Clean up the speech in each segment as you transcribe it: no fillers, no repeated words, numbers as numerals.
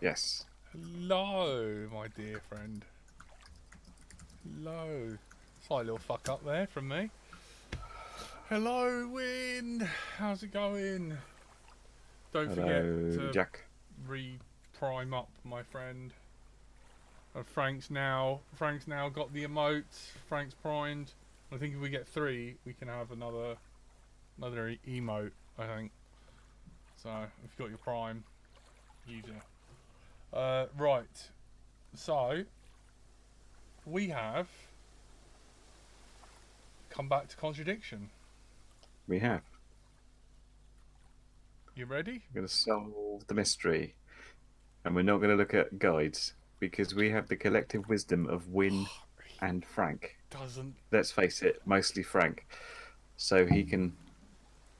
Yes. Hello, my dear friend. Hello. Slight little fuck up there from me. Hello, Win. How's it going? Don't forget Hello, to Jack. re-prime up, my friend. Frank's now got the emotes. Frank's primed. I think if we get 3, we can have another emote. I think. So if you've got your prime, use it. Right. So we have come back to Contradiction. We have. You ready? We're going to solve the mystery. And we're not going to look at guides because we have the collective wisdom of Win and Frank. Doesn't. Let's face it, mostly Frank. So he can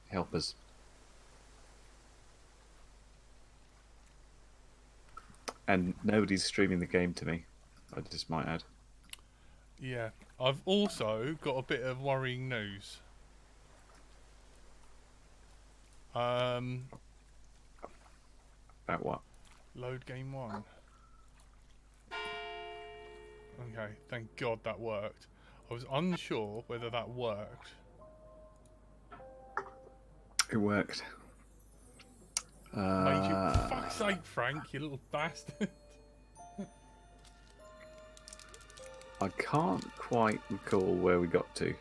help us. And nobody's streaming the game to me, I just might add. Yeah. I've also got a bit of worrying news. About what? Load game 1. Okay, thank God that worked. I was unsure whether that worked. It worked. Made you... Fuck's sake, Frank, you little bastard. I can't quite recall where we got to.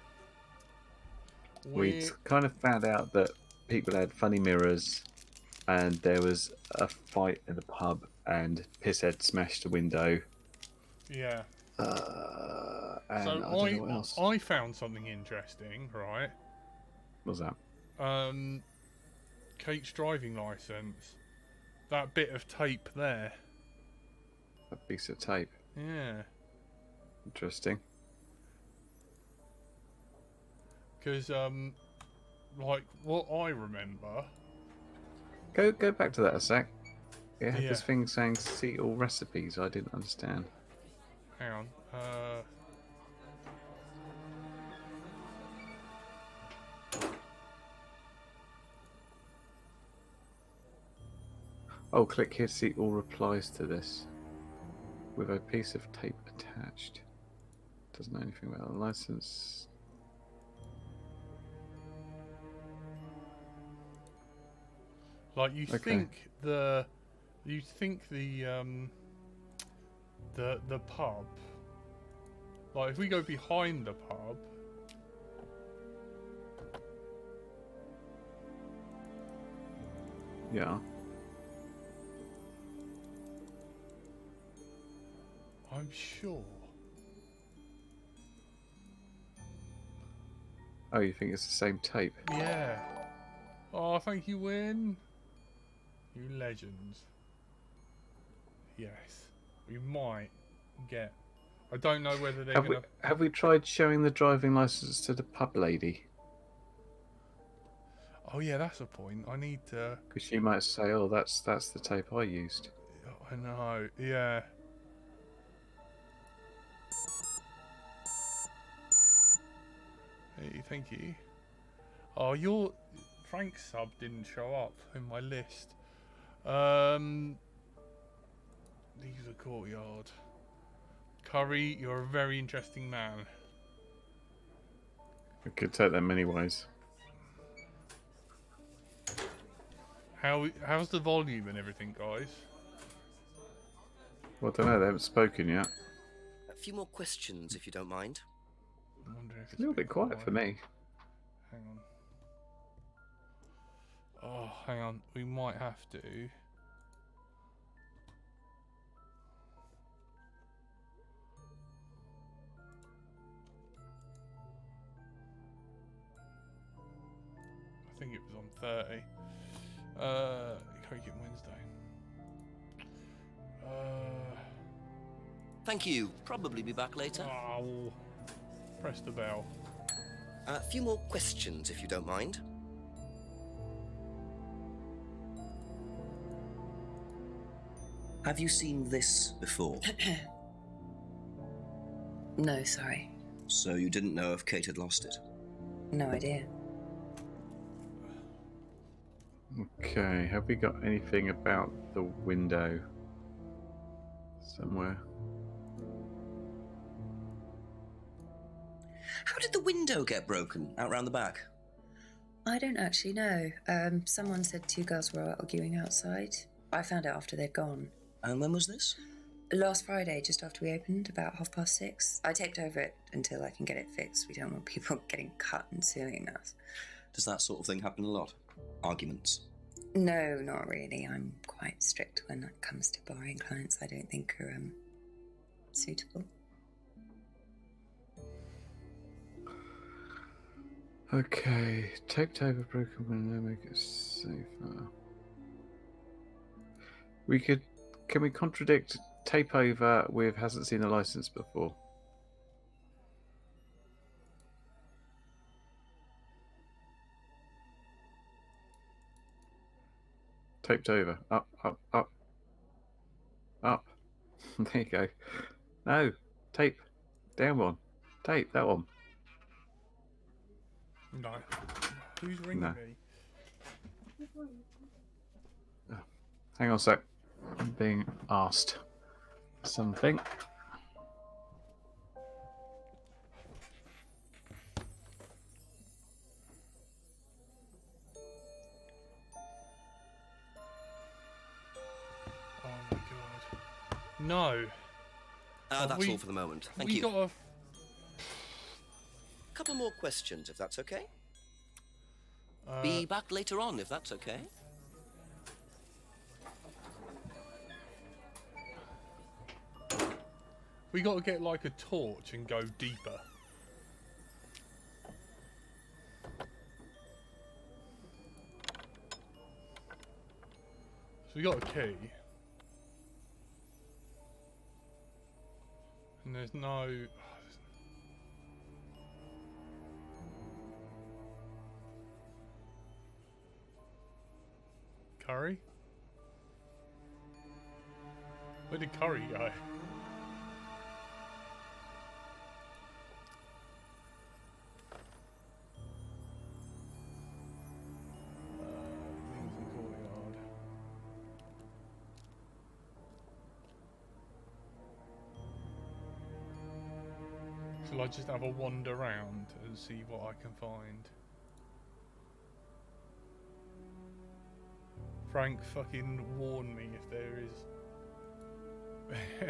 We kind of found out that people had funny mirrors and there was a fight in the pub and Pisshead smashed a window. Yeah. And So I don't know what else. I found something interesting, right? What was that? Kate's driving licence. That bit of tape there. A piece of tape. Yeah. Interesting. Because, like, what I remember... Go back to that a sec. It had this thing saying see all recipes. I didn't understand. Hang on. Oh, click here to see all replies to this. With a piece of tape attached. Doesn't know anything about the license. Like you Okay. think the pub, like if we go behind the pub, Yeah. I'm sure. Oh, you think it's the same tape? Yeah. Oh, thank you, Win. You legends. Yes, we might get. I don't know whether they're gonna. Have we tried showing the driving license to the pub lady? Oh yeah, that's a point. I need to. Because she might say, "Oh, that's the tape I used." I know. Yeah. Hey, thank you. Oh, your Frank's sub didn't show up in my list. Leave the courtyard. Curry, you're a very interesting man. I could take that many ways. How's the volume and everything, guys? Well, I don't know. They haven't spoken yet. A few more questions, if you don't mind. I'm wondering if It's a little bit quiet for me. Hang on. Oh, hang on. We might have to. I think it was on 30. CurryKitten Wednesday. Thank you. Probably be back later. Oh, press the bell. A few more questions, if you don't mind. Have you seen this before? No, sorry. So you didn't know if Kate had lost it? No idea. Okay. Have we got anything about the window? somewhere. How did the window get broken out round the back? I don't actually know. Someone said two girls were arguing outside. I found out after they'd gone. And when was this? Last Friday, just after we opened, about 6:30. I taped over it until I can get it fixed. We don't want people getting cut and suing us. Does that sort of thing happen a lot? Arguments? No, not really. I'm quite strict when it comes to barring clients I don't think are suitable. Okay, taped over broken window, make it safer. Can we contradict tape over with hasn't seen a license before? Taped over. Up, up, up. Up. There you go. No. Tape. Down one. Tape. That one. No. Who's ringing No. me? Oh. Hang on a sec. I'm being asked something. Oh my god. No. That's all for the moment. Thank we you. got a... Couple more questions, if that's okay. Be back later on, if that's okay. We got to get like a torch and go deeper. So we got a key. And there's no... Curry? Where did Curry go? Lincoln Courtyard. Shall I just have a wander around and see what I can find? Frank, fucking warn me if there is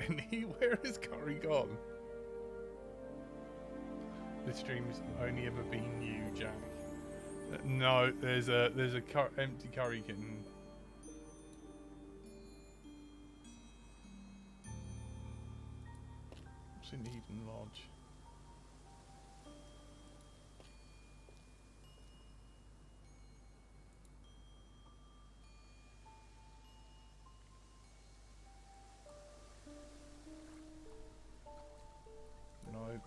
any. Where has Curry gone? This stream's only ever been you, Jack. No, there's a empty CurryKitten. What's in Eden Lodge? No.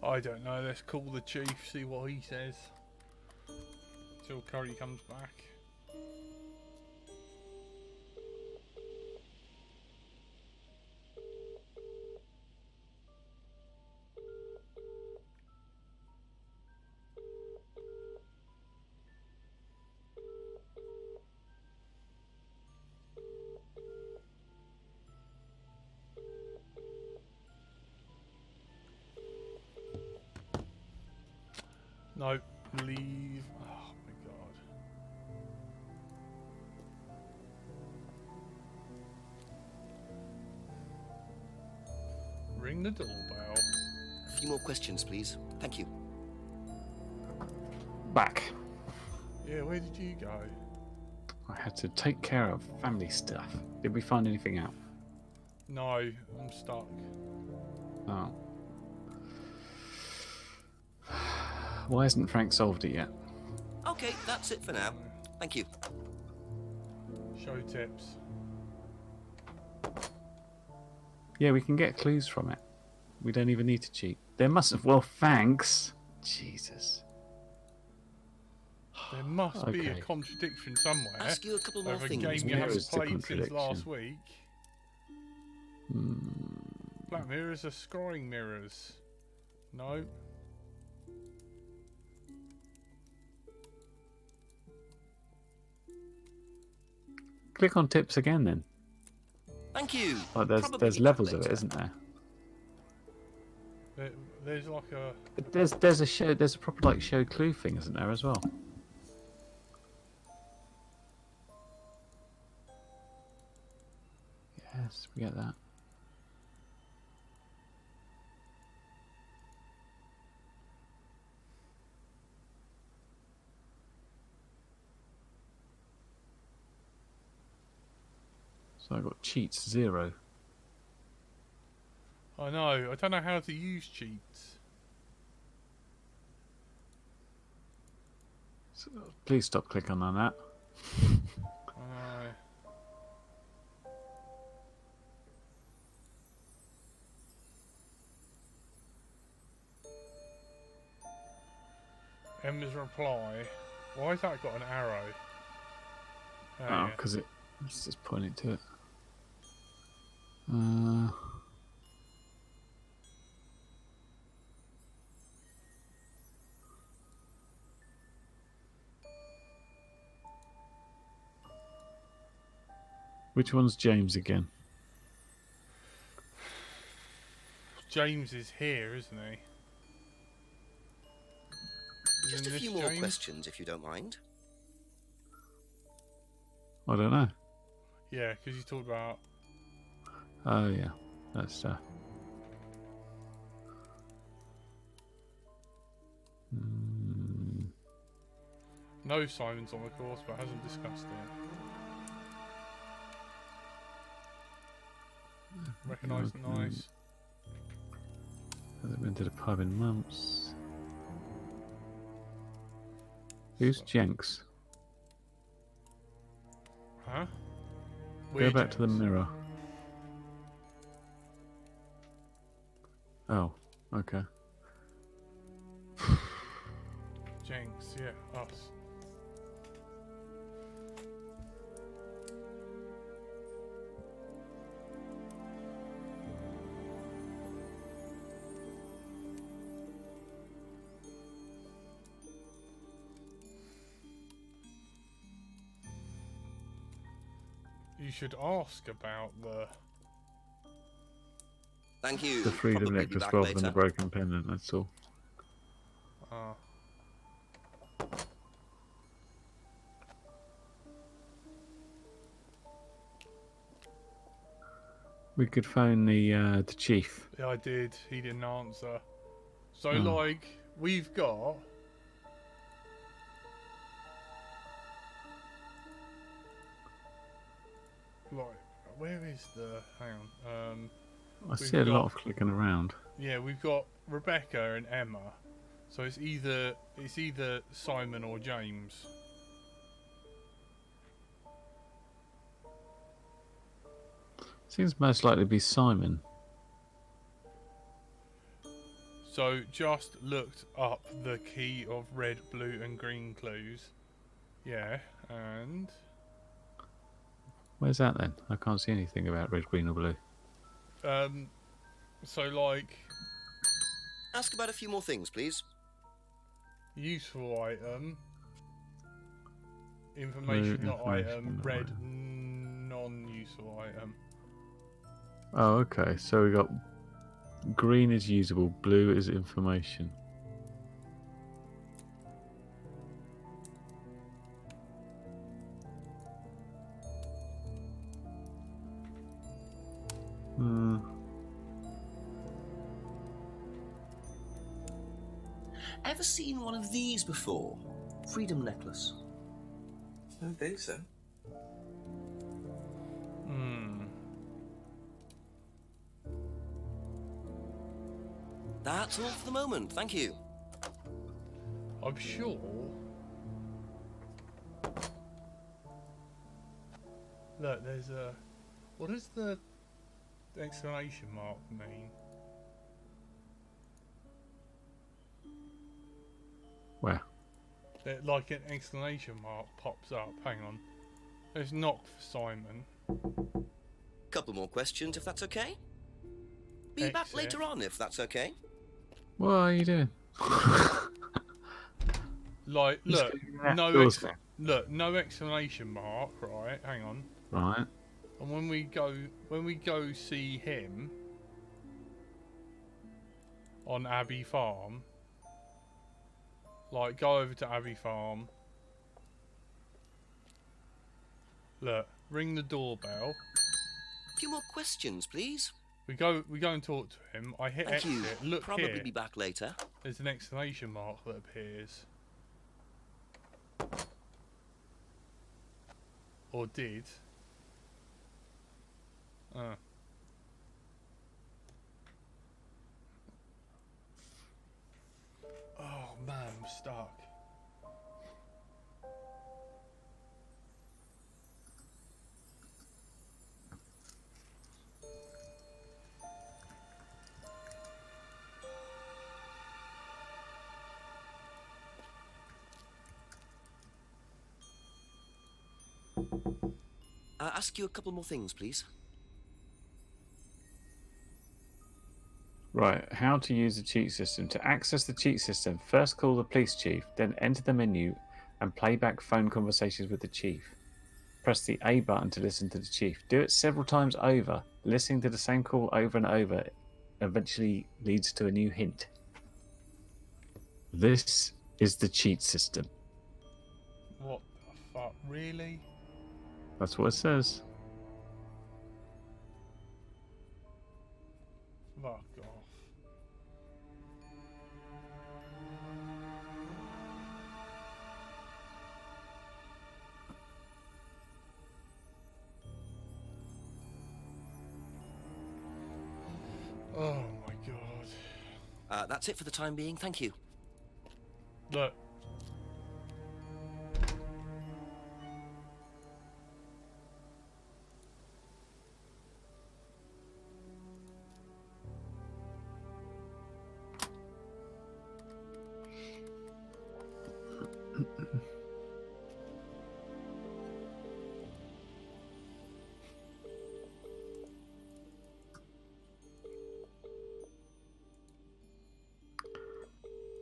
I don't know, let's call the chief, see what he says. Till Curry comes back. No, leave. Oh my god. Ring the doorbell. A few more questions, please. Thank you. Back. Yeah, where did you go? I had to take care of family stuff. Did we find anything out? No, I'm stuck. Oh. Why hasn't Frank solved it yet? Okay, that's it for now. Thank you. Show tips. Yeah, we can get clues from it. We don't even need to cheat. There must have. Well, thanks. Jesus. There must be a Okay. contradiction somewhere Ask you a couple more of a things, game you please. haven't Mirror's the played since last contradiction. week. Hmm. Black mirrors are scrying mirrors. No. Click on tips again, then. Thank you. Like Probably there's be back levels of it, later. isn't there? There's like a... But there's a proper like show clue thing, isn't there, as well? Yes, we get that. So I got cheats 0. I know. I don't know how to use cheats. So, please stop clicking on that. I know. Emma's reply. Why has that got an arrow? Oh, yeah. because it's just pointing to it. Which one's James again? James is here, isn't he? Just a Isn't few this more James? questions, if you don't mind. I don't know. Yeah, because you talked about... Oh yeah, that's No, Simon's on the course, but hasn't discussed it. Recognised, nice. Hasn't been to the pub in months. Who's Jenks? Huh? Go back to the Jenks. mirror. Oh, okay. Jenks, yeah, us. You should ask about the... Thank you. The freedom Probably be necklace back rather later. than the broken pendant, that's all. Ah. We could phone the chief. Yeah, I did. He didn't answer. So, Oh. like, we've got... Like, where is the... Hang on. I see a lot of clicking around. Yeah, we've got Rebecca and Emma. So it's either Simon or James. Seems most likely to be Simon. So just looked up the key of red, blue and green clues. Yeah, and... Where's that then? I can't see anything about red, green or blue. So like... Ask about a few more things, please. Useful item. Information, not item. not Red, item. non-useful item. Oh, okay. So we got green is usable, blue is information. Ever seen one of these before? Freedom necklace. I don't think so. That's all for the moment, thank you. I'm sure... Look, there's a... What is the exclamation mark mean? Where? Like an exclamation mark pops up. Hang on. Let's knock for Simon. Couple more questions, if that's okay. Be back Exit. later on, if that's okay. What are you doing? Like, Just look, go around no doors no exclamation mark, right? Hang on. Right. And when we go see him on Abbey Farm, like go over to Abbey Farm. Look, ring the doorbell. A few more questions, please. We go and talk to him. I hit Thank you. exit. Look Probably here. be back later. There's an exclamation mark that appears. Or did. Oh man, I'm stuck. Ask you a couple more things, please. Right, how to use the cheat system. To access the cheat system, first call the police chief, then enter the menu and play back phone conversations with the chief. Press the A button to listen to the chief. Do it several times over. Listening to the same call over and over eventually leads to a new hint. This is the cheat system. What the fuck? Really? That's what it says. Fuck off. Oh my god. That's it for the time being. Thank you. Look.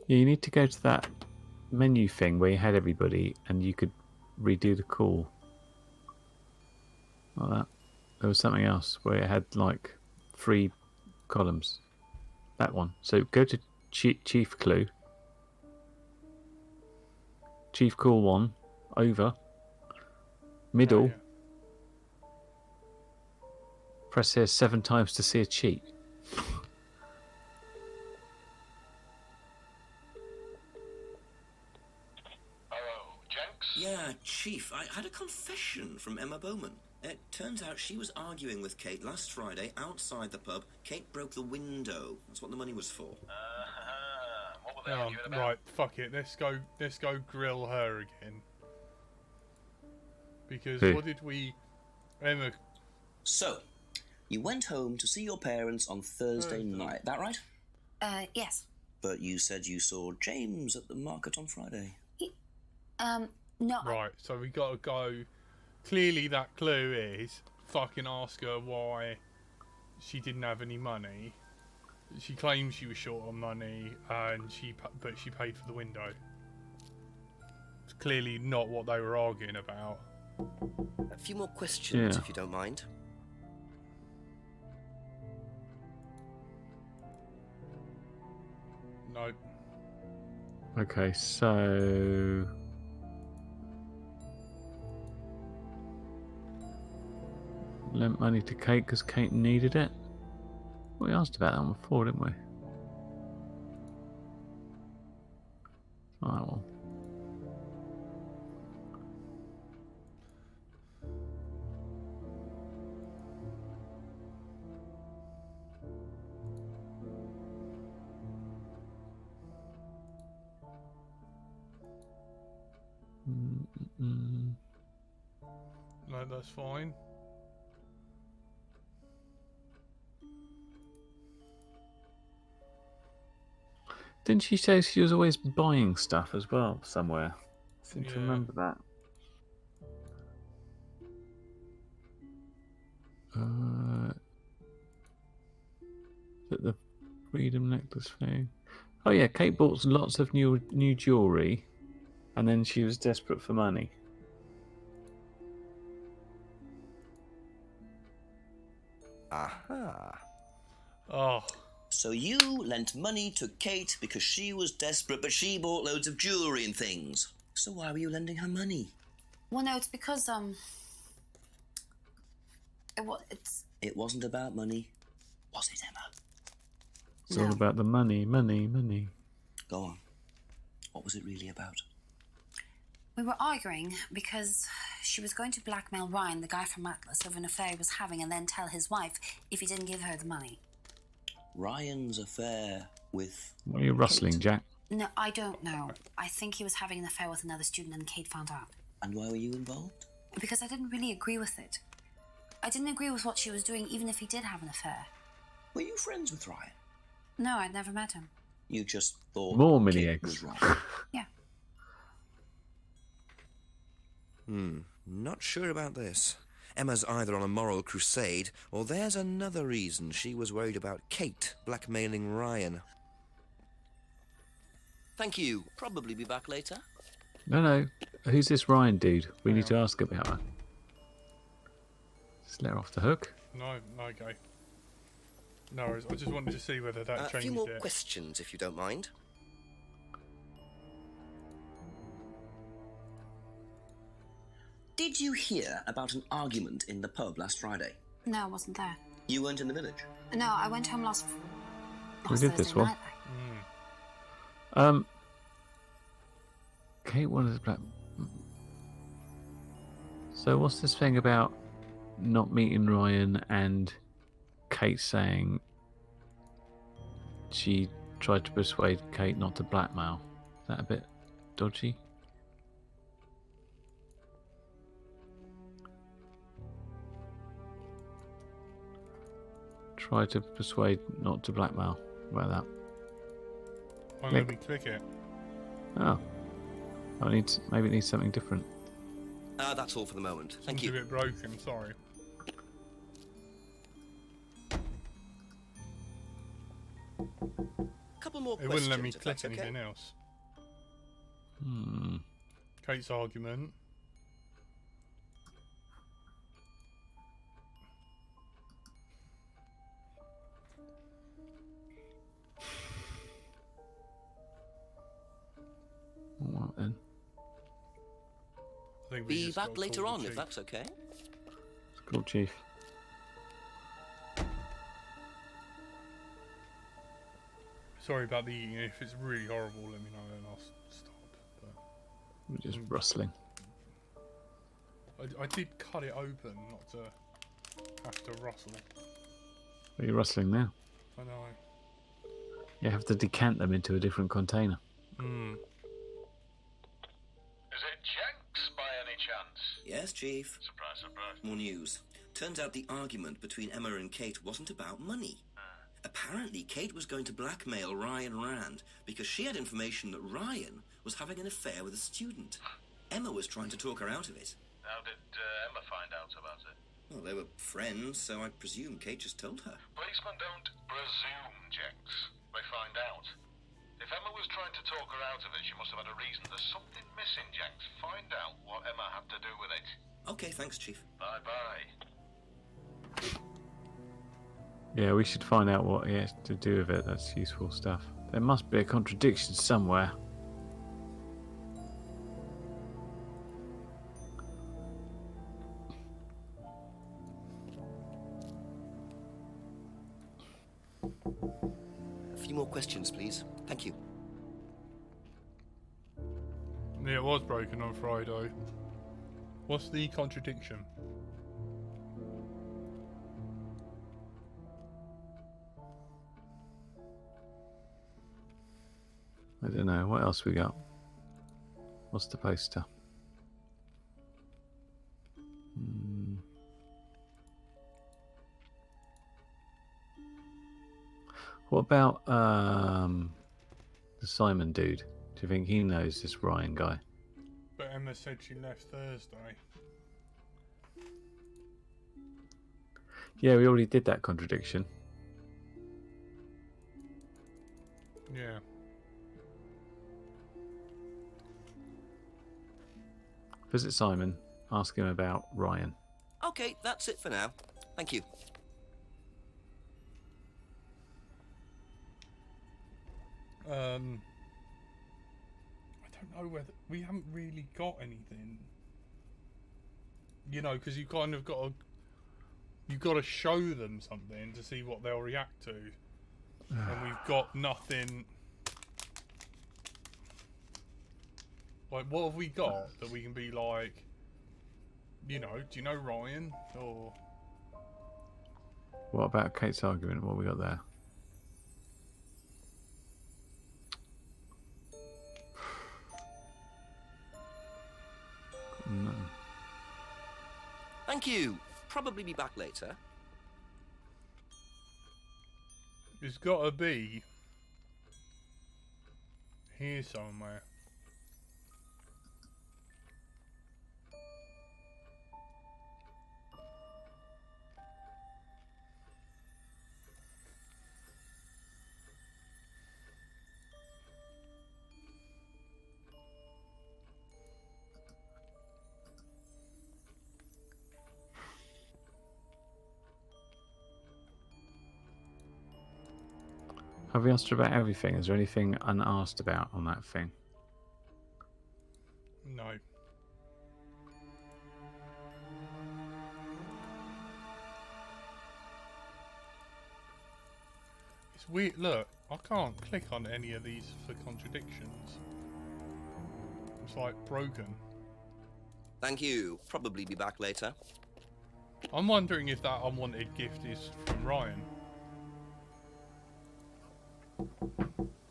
Yeah, you need to go to that menu thing where you had everybody and you could redo the call. Like that. There was something else where it had like 3 columns. That one. So go to Chief Clue. Chief Call 1. Over. Middle. Oh, yeah. Press here 7 times to see a cheat. Yeah, Chief, I had a confession from Emma Bowman. It turns out she was arguing with Kate last Friday outside the pub. Kate broke the window. That's what the money was for. What were they arguing about? Right, fuck it. Let's go grill her again. Because Who? what did we... Emma... So, you went home to see your parents on Thursday night, that right? Yes. But you said you saw James at the market on Friday. No. Right, so we gotta go... Clearly that clue is fucking ask her why she didn't have any money. She claims she was short on money, and but she paid for the window. It's clearly not what they were arguing about. A few more questions, Yeah. if you don't mind. Nope. Okay, so... Lent money to Kate because Kate needed it. We asked about that one before, didn't we? Alright, well. No, that's fine. Didn't she say she was always buying stuff as well somewhere? I seem to Yeah. remember that. Is it the Freedom Necklace thing? Oh yeah, Kate bought lots of new jewellery, and then she was desperate for money. Aha. Oh, So you lent money to Kate because she was desperate, but she bought loads of jewellery and things. So why were you lending her money? Well, no, it's because It wasn't about money, was it, Emma? It's all about the money. Go on. What was it really about? We were arguing because she was going to blackmail Ryan, the guy from Atlas, over an affair he was having, and then tell his wife if he didn't give her the money. Ryan's affair with... What are you rustling, Kate? Jack? No, I don't know. I think he was having an affair with another student, and Kate found out. And why were you involved? Because I didn't really agree with it. I didn't agree with what she was doing, even if he did have an affair. Were you friends with Ryan? No, I'd never met him. You just thought More mini Kate eggs. was wrong. Yeah. Not sure about this. Emma's either on a moral crusade, or there's another reason she was worried about Kate blackmailing Ryan. Thank you. Probably be back later. No. Who's this Ryan dude? We need to Yeah. ask about her. Just let her off the hook. no, okay. No worries. I just wanted to see whether that A changed few more it. questions, if you don't mind. Did you hear about an argument in the pub last Friday? No, I wasn't there. You weren't in the village? No, I went home last We did Thursday this one. night. Kate wanted to black. So what's this thing about not meeting Ryan and Kate saying she tried to persuade Kate not to blackmail? Is that a bit dodgy? Try to persuade not to blackmail. What about Why don't we click it? that? Oh. Maybe it needs something different. That's all for the moment. Thank It's you. a bit broken, sorry. Couple more It questions. wouldn't let me if click that's okay. anything else. Hmm. Kate's argument. What then? I think we Be just back gotta later call on, the if chief. that's okay. School chief. Sorry about the eating. If it's really horrible, let me know and I'll stop. We're just rustling. But I did cut it open, not to have to rustle. Are you rustling now? I know. You have to decant them into a different container. Hmm. Is it Jenks by any chance? Yes, Chief. Surprise, surprise. More news. Turns out the argument between Emma and Kate wasn't about money. Apparently, Kate was going to blackmail Ryan Rand because she had information that Ryan was having an affair with a student. Emma was trying to talk her out of it. How did Emma find out about it? Well, they were friends, so I presume Kate just told her. Policemen don't presume, Jenks. They find out. If Emma was trying to talk her out of it, she must have had a reason. There's something missing, Jenks. Find out what Emma had to do with it. Okay, thanks, Chief. Bye-bye. Yeah, we should find out what he has to do with it. That's useful stuff. There must be a contradiction somewhere. A few more questions, please. Thank you. Yeah, it was broken on Friday. What's the contradiction? I don't know. What else we got? What's the poster? What about The Simon dude. Do you think he knows this Ryan guy? But Emma said she left Thursday. Yeah, we already did that contradiction. Yeah. Visit Simon. Ask him about Ryan. Okay, that's it for now. Thank you. I don't know whether we haven't really got anything. You know, because you kind of you've got to show them something to see what they'll react to, and we've got nothing. Like, what have we got that we can be like? You know, do you know Ryan? Or What about Kate's argument? What have we got there? No. Thank you. Probably be back later. it's got to be here somewhere. Have we asked her about everything? Is there anything unasked about on that thing? No. It's weird. Look, I can't click on any of these for contradictions. It's like broken. Thank you. Probably be back later. I'm wondering if that unwanted gift is from Ryan.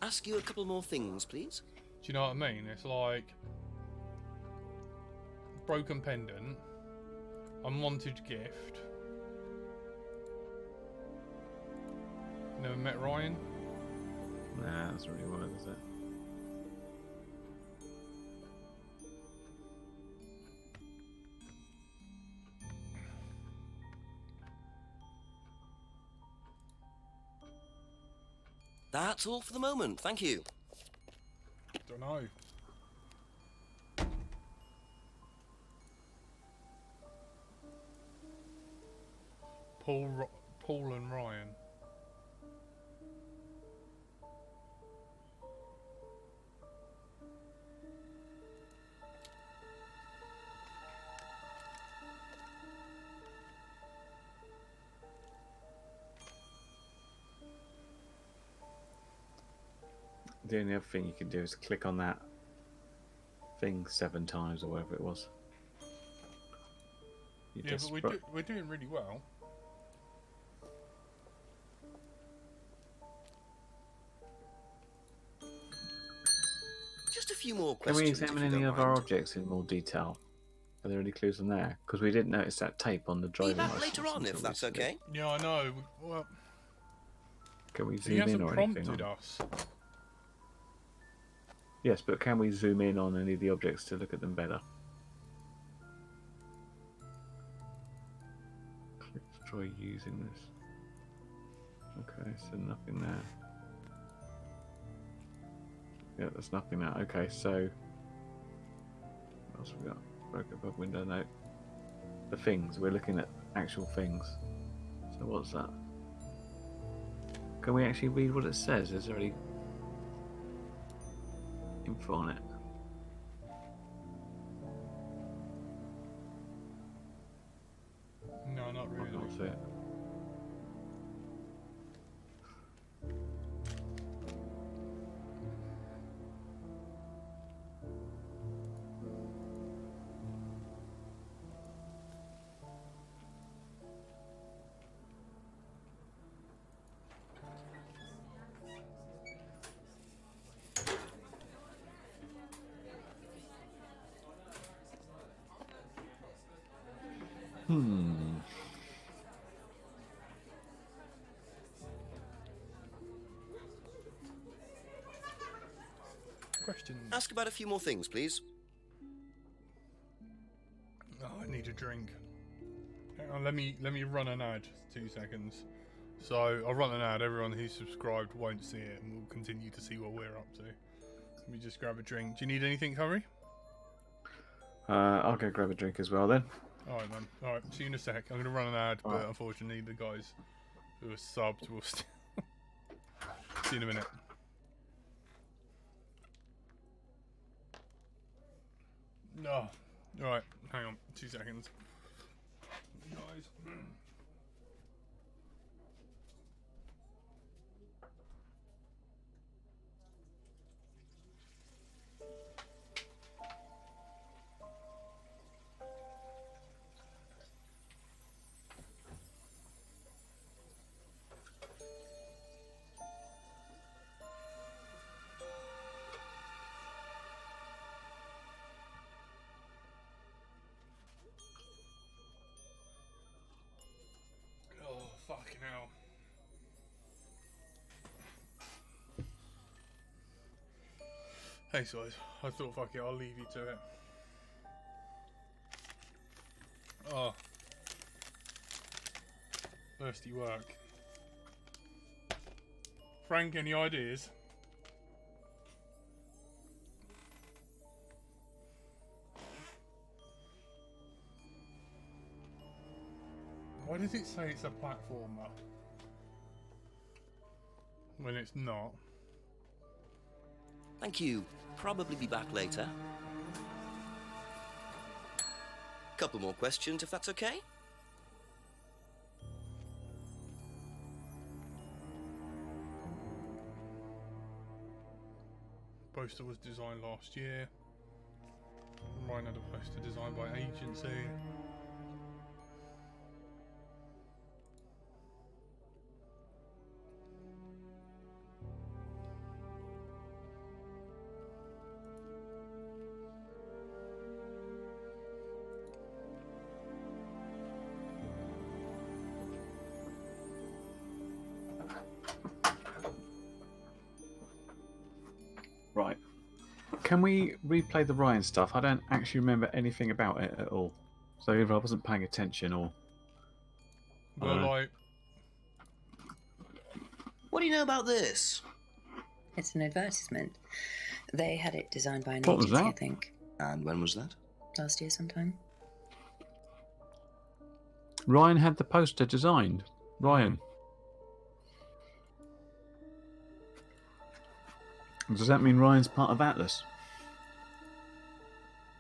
Ask you a couple more things, please. Do you know what I mean? It's like broken pendant, unwanted gift. Never met Ryan? Nah, that's really word, is it? That's all for the moment. Thank you. Don't know. Paul and Ryan. The only other thing you can do is click on that thing 7 times or whatever it was. You Yeah, just but we're doing really well. Just a few more Can questions. we if examine you any don't of our mind. objects in more detail? Are there any clues on there? Because we didn't notice that tape on the Be driving back license. later on, if until that's recently. okay. Yeah, I know. Well, Can we he zoom in hasn't or anything? prompted On? us. Yes, but can we zoom in on any of the objects to look at them better? Let's try using this. Okay, so nothing there. Yeah, there's nothing there. Okay, so what else we got? Broke above window note. The things, we're looking at actual things. So what's that? Can we actually read what it says? Is there any info on it? No, not I really. can't see it. questions. Ask about a few more things, please. Oh, I need a drink. Hang on, let me run an ad. 2 seconds. So I'll run an ad. Everyone who's subscribed won't see it, and we'll continue to see what we're up to. Let me just grab a drink. Do you need anything, Curry? I'll go grab a drink as well then. Alright then. Alright, see you in a sec. I'm going to run an ad, but unfortunately the guys who are subbed will still... See you in a minute. No. Alright, hang on. 2 seconds. Guys. Fucking hell. Hey guys, I thought fuck it, I'll leave you to it. Oh. Thirsty work. Frank, any ideas? Why does it say it's a platformer when it's not? Thank you. Probably be back later. Couple more questions, if that's okay? Poster was designed last year. Ryan had a poster designed by agency. Right. Can we replay the Ryan stuff? I don't actually remember anything about it at all. So either I wasn't paying attention or... Well, like... What do you know about this? It's an advertisement. They had it designed by an What was agency, that? I think. And when was that? Last year sometime. Ryan had the poster designed. Ryan. Does that mean Ryan's part of Atlas?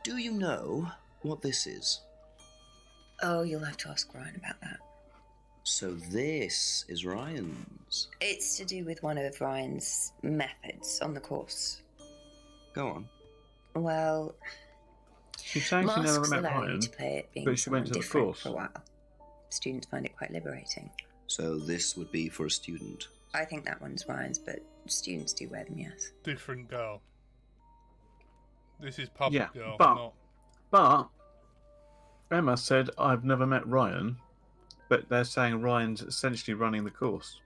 Do you know what this is? Oh, you'll have to ask Ryan about that. So this is Ryan's. It's to do with one of Ryan's methods on the course. Go on. Well, She's saying she never masks met allow Ryan, you to play it being but she someone went to the different course. for a while. Students find it quite liberating. So this would be for a student. I think that one's Ryan's, but students do wear them, yes. Different girl. This is public Yeah, girl, but- not... But Emma said, I've never met Ryan, but they're saying Ryan's essentially running the course.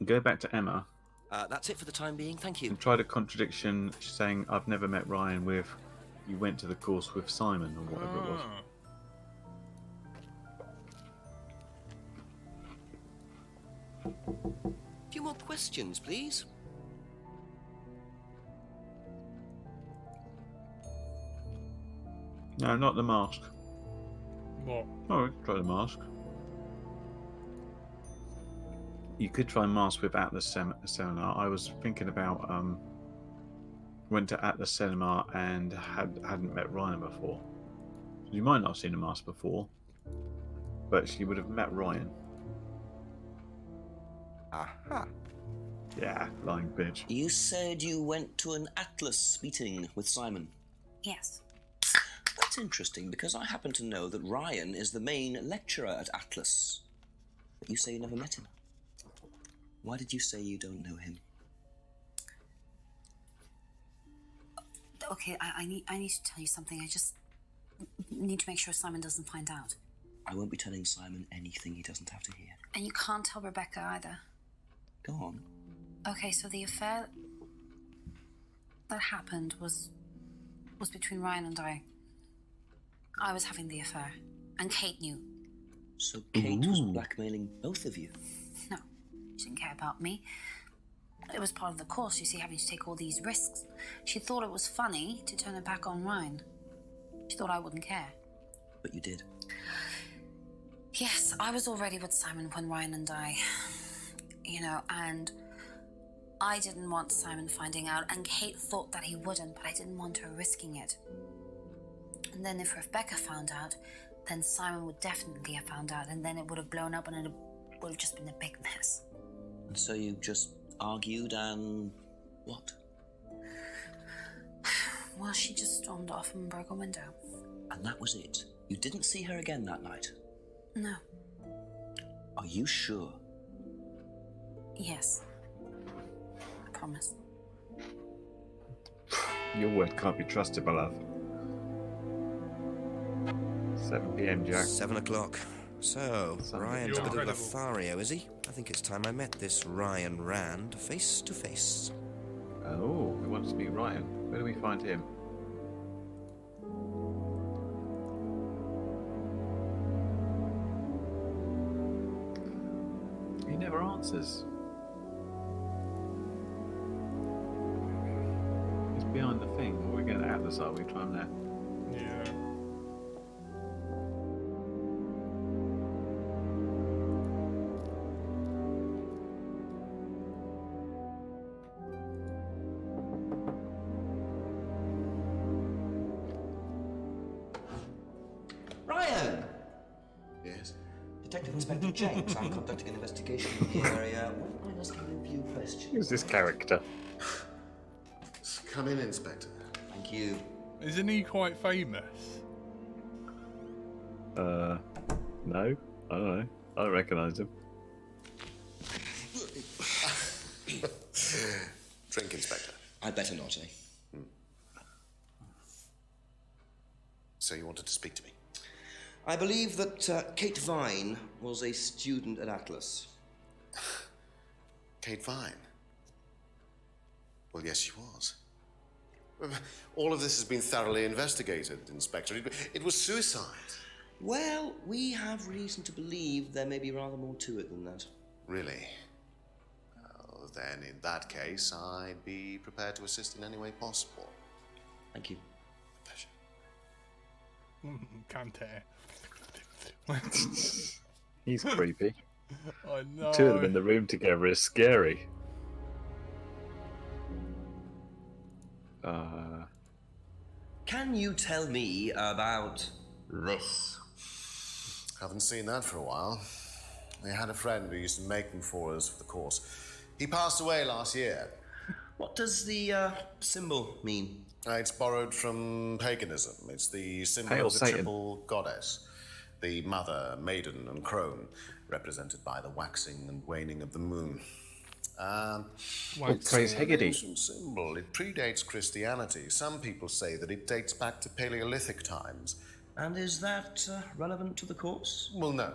Go back to Emma That's it for the time being, thank you. and try the contradiction saying, I've never met Ryan with, you went to the course with Simon or whatever it was. Ah. A few more questions, please. No, not the mask. What? Oh, we could try the mask. You could try mask with Atlas Seminar. I was thinking about went to Atlas Seminar and hadn't met Ryan before. You might not have seen a mask before, but she would have met Ryan. Aha. Yeah, lying bitch. You said you went to an Atlas meeting with Simon. Yes. That's interesting, because I happen to know that Ryan is the main lecturer at Atlas. But you say you never met him. Why did you say you don't know him? Okay, I need to tell you something. I just need to make sure Simon doesn't find out. I won't be telling Simon anything he doesn't have to hear. And you can't tell Rebecca either. Go on. Okay, so the affair... that happened was between Ryan and I. I was having the affair, and Kate knew. So Kate was blackmailing both of you? No, she didn't care about me. It was part of the course, you see, having to take all these risks. She thought it was funny to turn her back on Ryan. She thought I wouldn't care. But you did. Yes, I was already with Simon when Ryan and I, and I didn't want Simon finding out, and Kate thought that he wouldn't, but I didn't want her risking it. And then if Rebecca found out, then Simon would definitely have found out, and then it would have blown up, and it would have just been a big mess. And so you just argued and what? Well, she just stormed off and broke a window. And that was it? You didn't see her again that night? No. Are you sure? Yes. I promise. Your word can't be trusted, my love. 7 p.m, Jack. 7 o'clock. So, Ryan's a You're bit of incredible. Lothario, is he? I think it's time I met this Ryan Rand face to face. Oh, we want to meet Ryan. Where do we find him? He never answers. He's behind the thing. What are we going to Atlas, are we? Try him there. Yeah. Ryan! Yes? Detective Inspector James. I'm conducting an investigation in the area. Wouldn't mind asking you a few questions? Who's this character? Come in, Inspector. Thank you. Isn't he quite famous? No? I don't know. I don't recognise him. Drink, Inspector. I'd better not, eh? So you wanted to speak to me? I believe that Kate Vine was a student at Atlas. Kate Vine? Well, yes, she was. All of this has been thoroughly investigated, Inspector. It was suicide. Well, we have reason to believe there may be rather more to it than that. Really? Well, then, in that case, I'd be prepared to assist in any way possible. Thank you. Pleasure. Can't tear. He's creepy. I know. Two of them in the room together is scary. Can you tell me about this? Haven't seen that for a while. We had a friend who used to make them for us for the course. He passed away last year. What does the symbol mean? It's borrowed from paganism. It's the symbol Hail of the Satan. triple goddess. The mother, maiden, and crone, represented by the waxing and waning of the moon. Praise It's an Hegedy. ancient symbol. It predates Christianity. Some people say that it dates back to Paleolithic times. And is that relevant to the course? Well, no.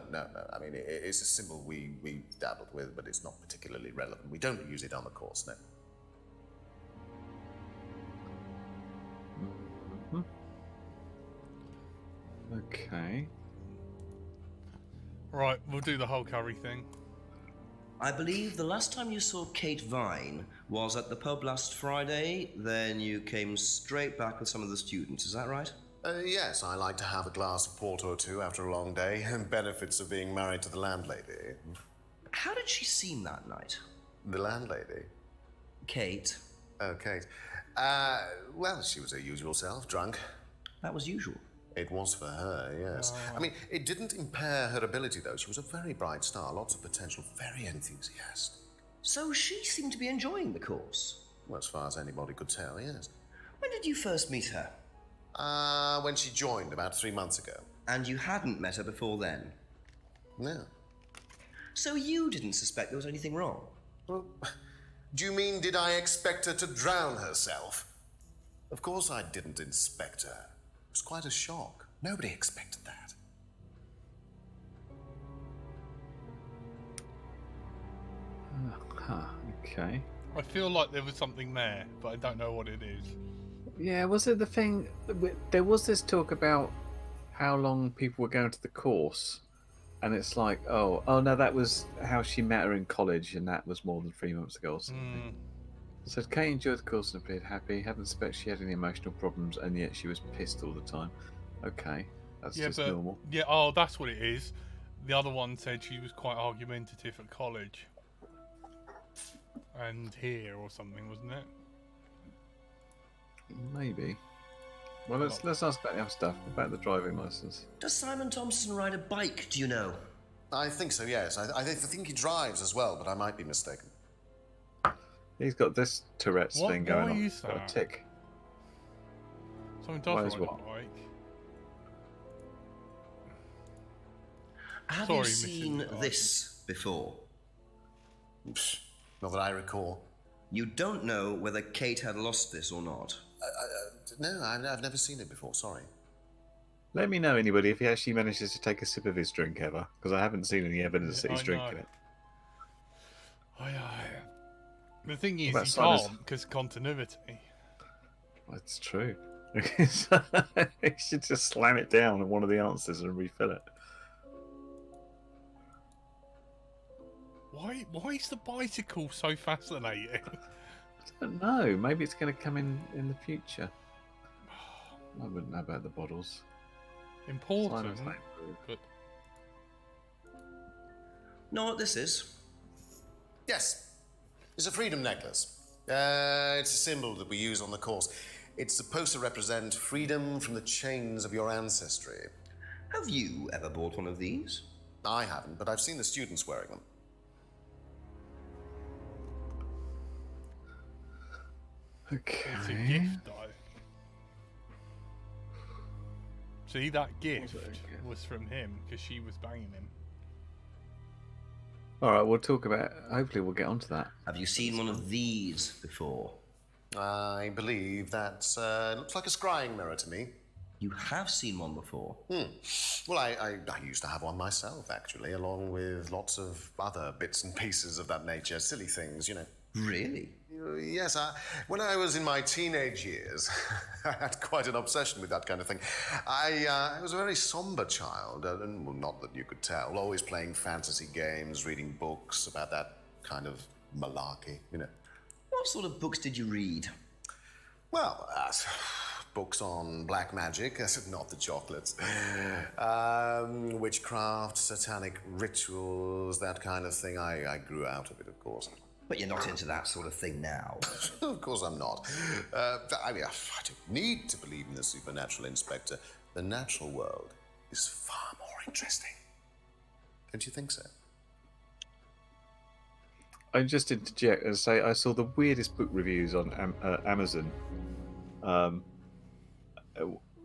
I mean, it's a symbol we dabbled with, but it's not particularly relevant. We don't use it on the course, no. Okay. Right, we'll do the whole curry thing. I believe the last time you saw Kate Vine was at the pub last Friday, then you came straight back with some of the students, is that right? Yes, I like to have a glass of port or two after a long day. Benefits of being married to the landlady. How did she seem that night? The landlady? Kate. Oh, Kate. Well, she was her usual self, drunk. That was usual. It was for her, yes. I mean, it didn't impair her ability, though. She was a very bright star, lots of potential, very enthusiastic. So she seemed to be enjoying the course. Well, as far as anybody could tell, yes. When did you first meet her? When she joined about 3 months ago. And you hadn't met her before then? No. So you didn't suspect there was anything wrong? Well, do you mean, did I expect her to drown herself? Of course I didn't inspect her. It was quite a shock. Nobody expected that. Okay. I feel like there was something there, but I don't know what it is. Yeah, was it the thing? There was this talk about how long people were going to the course, and it's like, oh no, that was how she met her in college, and that was more than 3 months ago or something. So Kate enjoyed the course and appeared happy. Haven't suspected she had any emotional problems, and yet she was pissed all the time. Okay, that's just normal. Yeah, that's what it is. The other one said she was quite argumentative at college. And here or something, wasn't it? Maybe. Well, let's ask about the other stuff, about the driving license. Does Simon Thompson ride a bike, do you know? I think so, yes. I think he drives as well, but I might be mistaken. He's got this Tourette's thing going on. Why is He's got that? a tick. Someone does ride a bike. Have you seen this before? Not that I recall. You don't know whether Kate had lost this or not? No, I've never seen it before, sorry. Let me know, anybody, if he actually manages to take a sip of his drink ever, because I haven't seen any evidence that he's drinking it. The thing is, he can't, because continuity. That's true. He should just slam it down on one of the answers and refill it. Why is the bicycle so fascinating? I don't know. Maybe it's going to come in the future. I wouldn't know about the bottles. Important, but... Know what this is? Yes. It's a freedom necklace. It's a symbol that we use on the course. It's supposed to represent freedom from the chains of your ancestry. Have you ever bought one of these? I haven't, but I've seen the students wearing them. Okay. It's a gift, though. See, that gift was from him, because she was banging him. Alright, we'll talk about... Hopefully we'll get onto that. Have you seen one of these before? I believe that looks like a scrying mirror to me. You have seen one before? Well, I used to have one myself, actually, along with lots of other bits and pieces of that nature. Silly things, you know. Really? Yes, when I was in my teenage years, I had quite an obsession with that kind of thing. I was a very somber child, and well, not that you could tell, always playing fantasy games, reading books about that kind of malarkey, you know. What sort of books did you read? Well, books on black magic, not the chocolates, witchcraft, satanic rictuals, that kind of thing. I grew out of it, of course. But you're not into that sort of thing now. Of course I'm not. I mean, I don't need to believe in the supernatural, Inspector. The natural world is far more interesting. Don't you think so? I just interject and say I saw the weirdest book reviews on Amazon,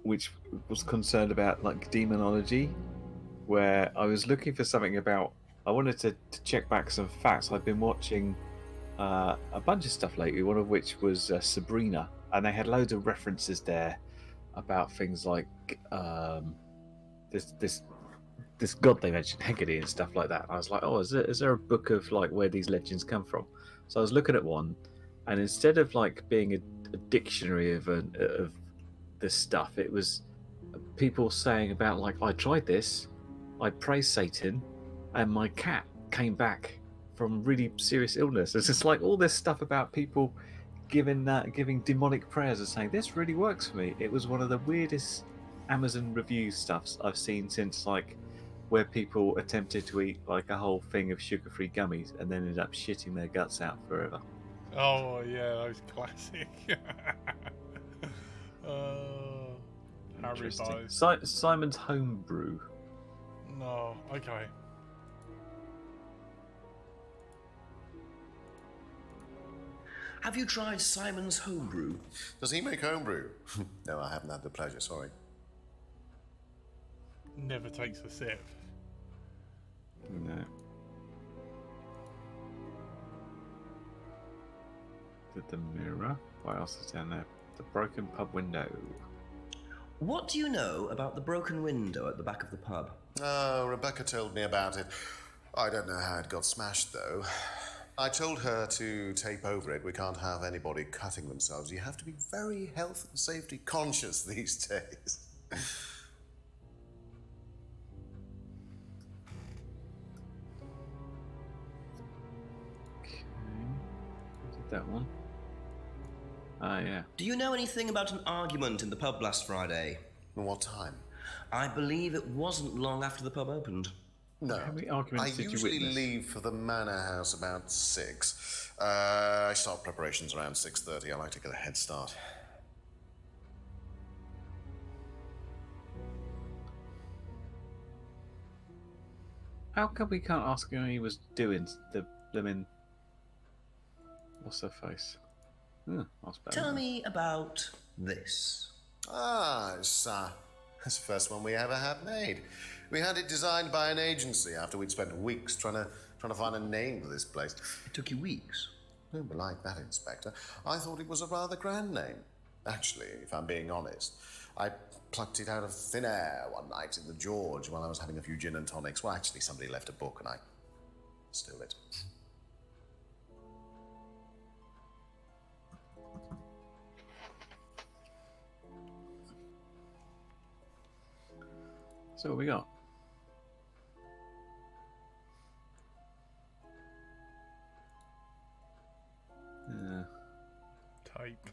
which was concerned about like demonology, where I was looking for something about. I wanted to check back some facts. I've been watching a bunch of stuff lately, one of which was Sabrina, and they had loads of references there about things like this god they mentioned, Hegedy, and stuff like that. I was like, oh, is there a book of like where these legends come from? So I was looking at one, and instead of like being a dictionary of this stuff, it was people saying about like, I tried this, I praised Satan, and my cat came back from really serious illness. It's just like all this stuff about people giving demonic prayers and saying this really works for me. It was one of the weirdest Amazon review stuffs I've seen since like where people attempted to eat like a whole thing of sugar-free gummies and then ended up shitting their guts out forever. Oh yeah, that was classic. Interesting. Simon's Homebrew. No, okay. Have you tried Simon's Homebrew? Does he make homebrew? No, I haven't had the pleasure, sorry. Never takes a sip. No. The mirror. What else is down there? The broken pub window. What do you know about the broken window at the back of the pub? Oh, Rebecca told me about it. I don't know how it got smashed, though. I told her to tape over it. We can't have anybody cutting themselves. You have to be very health and safety conscious these days. Okay. I did that one. Ah, yeah. Do you know anything about an argument in the pub last Friday? What time? I believe it wasn't long after the pub opened. No. How many arguments I did you usually witness? leave for the manor house about 6. I start preparations around 6:30. I like to get a head start. How come we can't ask him when he was doing the blooming... What's her face? That's better. Tell me about this. It's the first one we ever had made. We had it designed by an agency after we'd spent weeks trying to find a name for this place. It took you weeks. Don't be like that, Inspector. I thought it was a rather grand name. Actually, if I'm being honest, I plucked it out of thin air one night in the George while I was having a few gin and tonics. Well, actually, somebody left a book and I stole it. So what we got? Tape.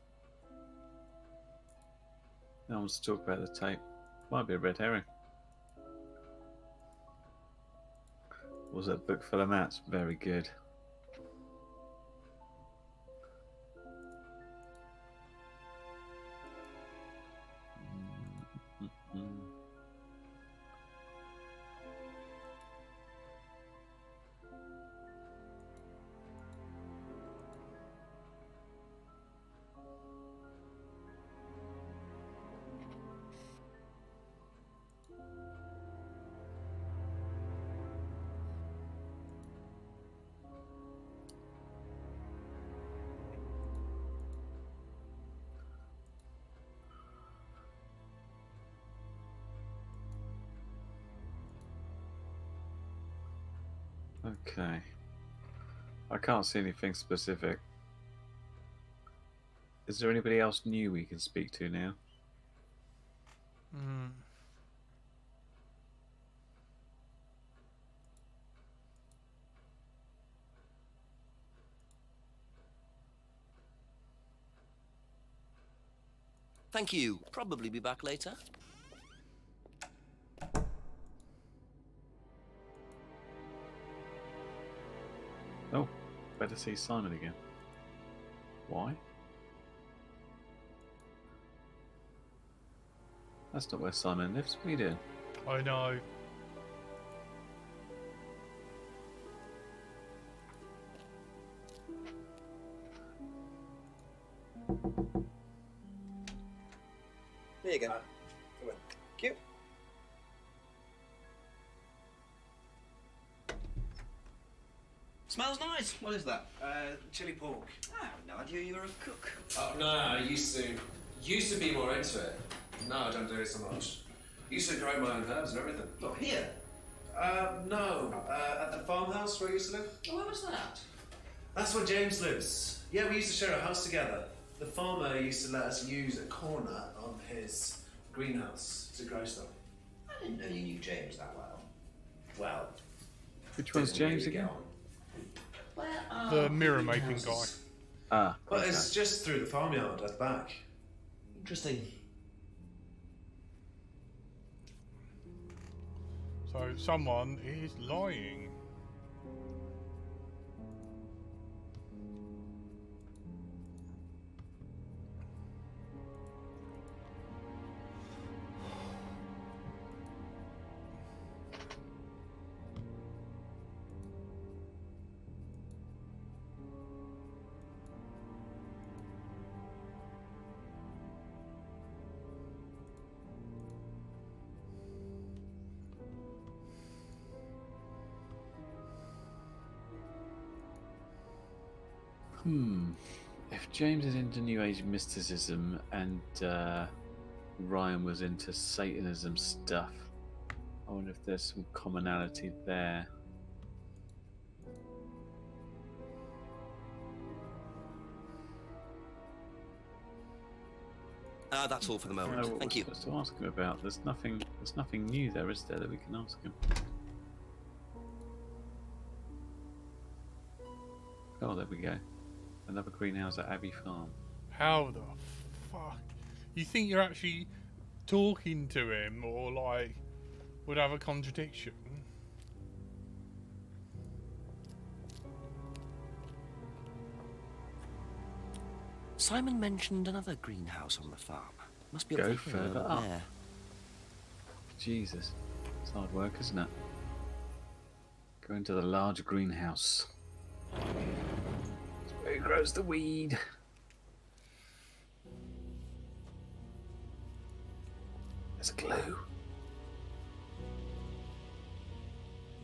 No one's to talk about the tape. Might be a red herring. Was that book full of mats? Very good. Okay. I can't see anything specific. Is there anybody else new we can speak to now? Thank you. Probably be back later. Oh, better see Simon again. Why? That's not where Simon lives. What are you doing? I know. There you go. Come on. Cute. Smells nice. What is that? Chili pork. I had no idea you were a cook. Oh, no, I used to be more into it. No, I don't do it so much. Used to grow my own herbs and everything. Not here. No, at the farmhouse where I used to live. Oh, where was that? That's where James lives. Yeah, we used to share a house together. The farmer used to let us use a corner of his greenhouse to grow stuff. I didn't know you knew James that well. Well, Which one's didn't James really again? get on. Where are The mirror making guy. greenhouses? Ah, Well, okay. it's just through the farmyard at the back. Interesting. So someone is lying. If James is into New Age mysticism and Ryan was into Satanism stuff, I wonder if there's some commonality there. That's all for the moment. what Thank we're you. supposed to ask him about? There's nothing new there, is there, that we can ask him? Oh, there we go. Another greenhouse at Abbey Farm. How the fuck? You think you're actually talking to him, or like would have a contradiction? Simon mentioned another greenhouse on the farm. Must be up Go the hill further over up. there. Jesus. It's hard work, isn't it? Go into the large greenhouse. It's where he grows the weed. There's a clue.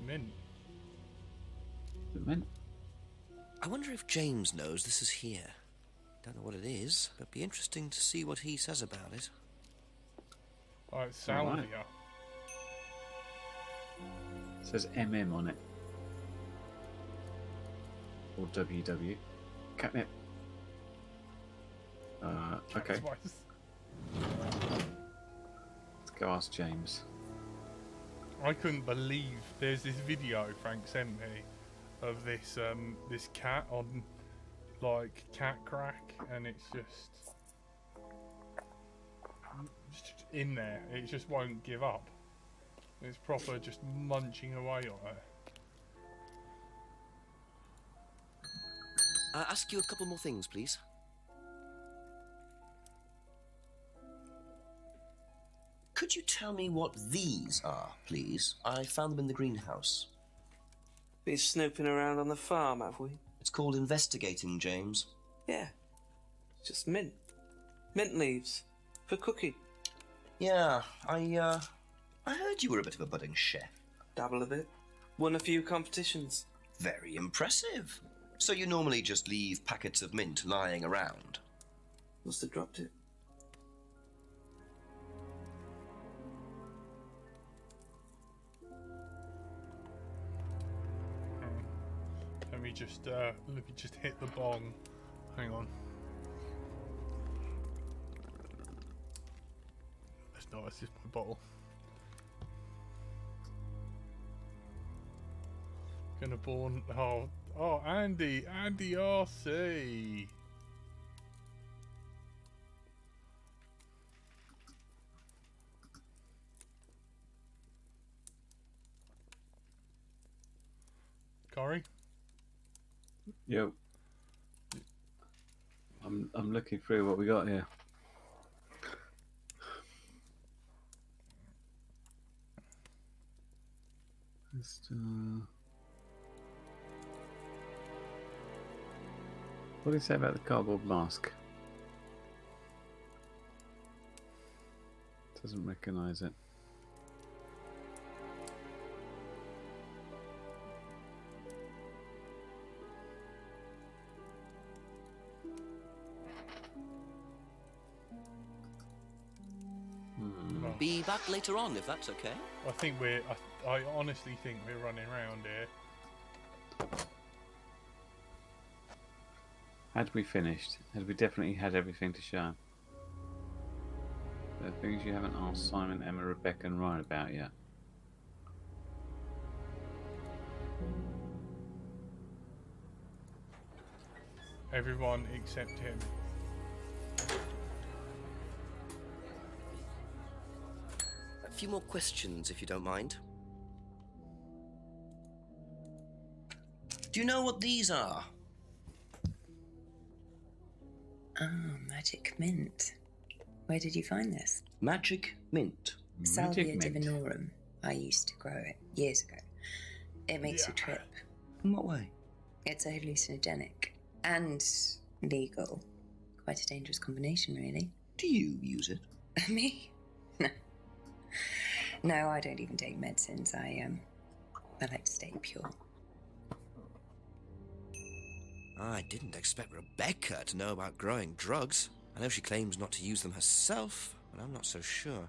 Mint. Is it mint? I wonder if James knows this is here. Don't know what it is, but be interesting to see what he says about it. Oh, it's salvia. Alright. It says MM on it. Or WW. Catnip. Okay. Twice. Let's go ask James. I couldn't believe there's this video Frank sent me of this this cat on like cat crack, and it's just in there. It just won't give up. It's proper just munching away on it. Ask you a couple more things, please. Could you tell me what these are, please? I found them in the greenhouse. Been snooping around on the farm, have we? It's called investigating, James. Yeah. It's just mint. Mint leaves. For cooking. Yeah, I heard you were a bit of a budding chef. Dabble a bit. Won a few competitions. Very impressive. So you normally just leave packets of mint lying around? Must have dropped it. Let me just hit the bong. Hang on. That's not. It's just my bottle. Gonna born. Oh, Andy RC. Corey. Yo. I'm looking through what we got here. Just, what do you say about the cardboard mask? Doesn't recognise it. Be back later on, if that's okay. I think I honestly think we're running around here. Had we finished? Had we definitely had everything to show? There are things you haven't asked Simon, Emma, Rebecca and Ryan about yet. Everyone except him. A few more questions, if you don't mind. Do you know what these are? Oh, magic mint. Where did you find this? Magic mint. Salvia divinorum. I used to grow it years ago. It makes you trip. In what way? It's a hallucinogenic and legal. Quite a dangerous combination, really. Do you use it? Me? No. No, I don't even take medicines. I like to stay pure. I didn't expect Rebecca to know about growing drugs. I know she claims not to use them herself, but I'm not so sure.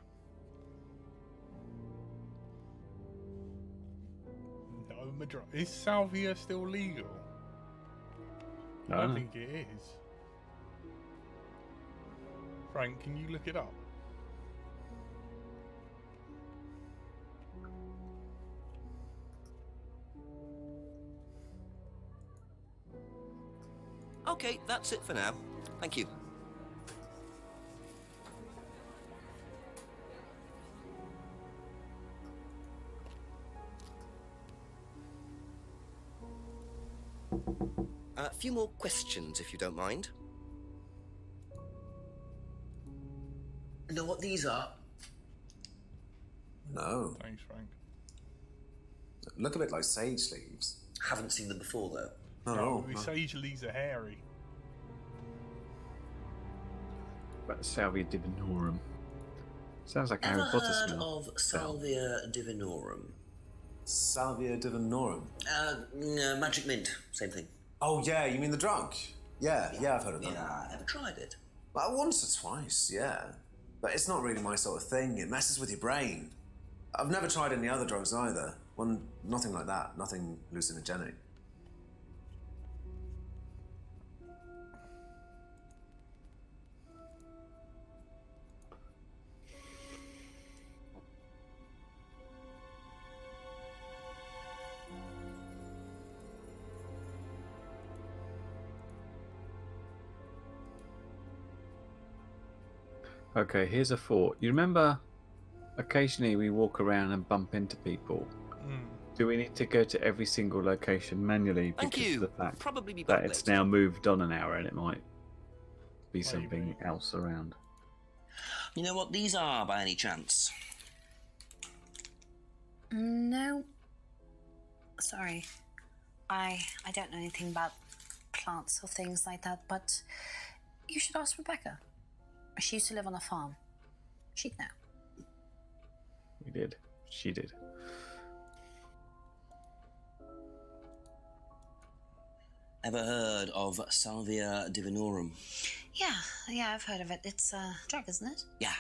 No, is salvia still legal? I don't think it is. Frank, can you look it up? Okay, that's it for now. Thank you. A few more questions, if you don't mind. Know what these are? No. Thanks, Frank. Look a bit like sage leaves. Haven't seen them before, though. No. The sage leaves are hairy. But Salvia divinorum. Sounds like a Ever Harry Potter heard smell. of Salvia divinorum? Salvia divinorum. Magic mint, same thing. Oh yeah, you mean the drug? Yeah, I've heard of that. Yeah, ever tried it? Like once or twice, yeah. But it's not really my sort of thing. It messes with your brain. I've never tried any other drugs either. Nothing like that. Nothing hallucinogenic. Okay, here's a thought. You remember occasionally we walk around and bump into people? Do we need to go to every single location manually because of the fact Probably be that back it's later. now moved on an hour and it might be something else around? You know what these are, by any chance? No. Sorry. I don't know anything about plants or things like that, but you should ask Rebecca. She used to live on a farm. She'd know. We did. She did. Ever heard of Salvia divinorum? Yeah, I've heard of it. It's a drug, isn't it? Yeah.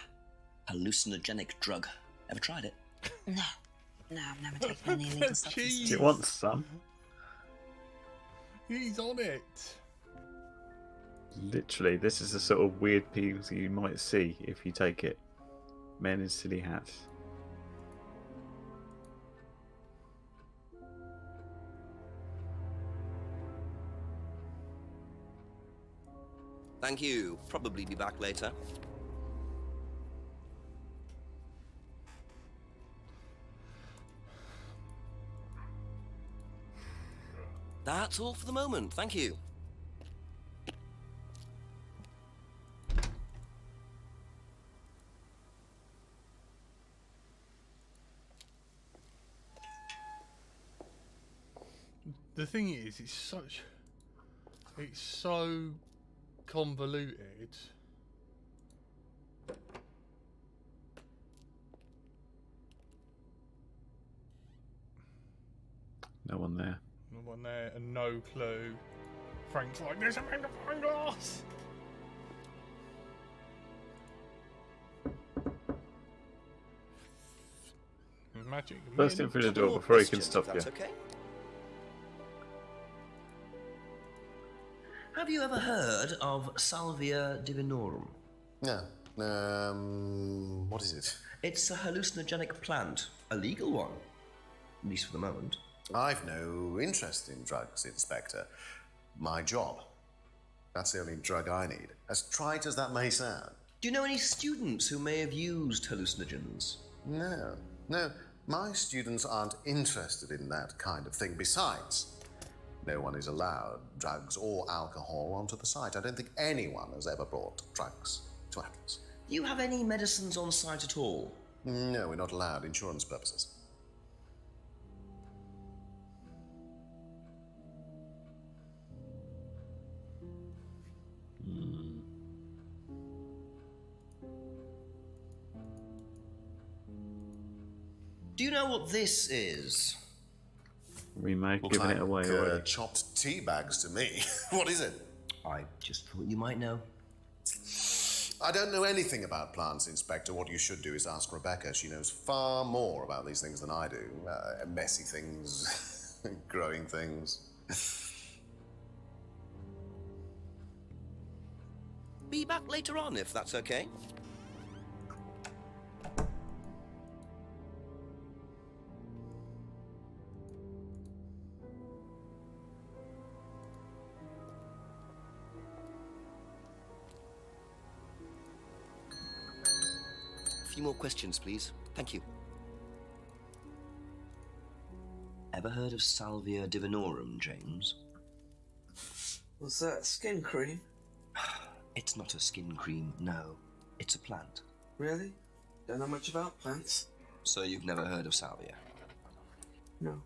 Hallucinogenic drug. Ever tried it? No, I've never taken any illegal substances. Do you want some? He's on it. Literally, this is the sort of weird people you might see if you take it. Men in silly hats. Thank you. Probably be back later. That's all for the moment. Thank you. The thing is, it's so convoluted. No one there. No one there and no clue. Frank's like, there's a magnifying glass! Magic. Burst in through the door before he can stop you. Okay. Have you ever heard of Salvia divinorum? No. What is it? It's a hallucinogenic plant. A legal one. At least for the moment. I've no interest in drugs, Inspector. My job. That's the only drug I need. As trite as that may sound. Do you know any students who may have used hallucinogens? No. My students aren't interested in that kind of thing. Besides, no one is allowed drugs or alcohol onto the site. I don't think anyone has ever brought drugs to Atlas. Do you have any medicines on site at all? No, we're not allowed. Insurance purposes. Do you know what this is? We may have Looks given like it away already. chopped tea bags to me. What is it? I just thought you might know. I don't know anything about plants, Inspector. What you should do is ask Rebecca. She knows far more about these things than I do. Messy things, growing things. be back later on, if that's okay. A few more questions, please. Thank you. Ever heard of Salvia divinorum, James? What's that, skin cream? It's not a skin cream, no. It's a plant. Really? Don't know much about plants. So you've never heard of Salvia? No.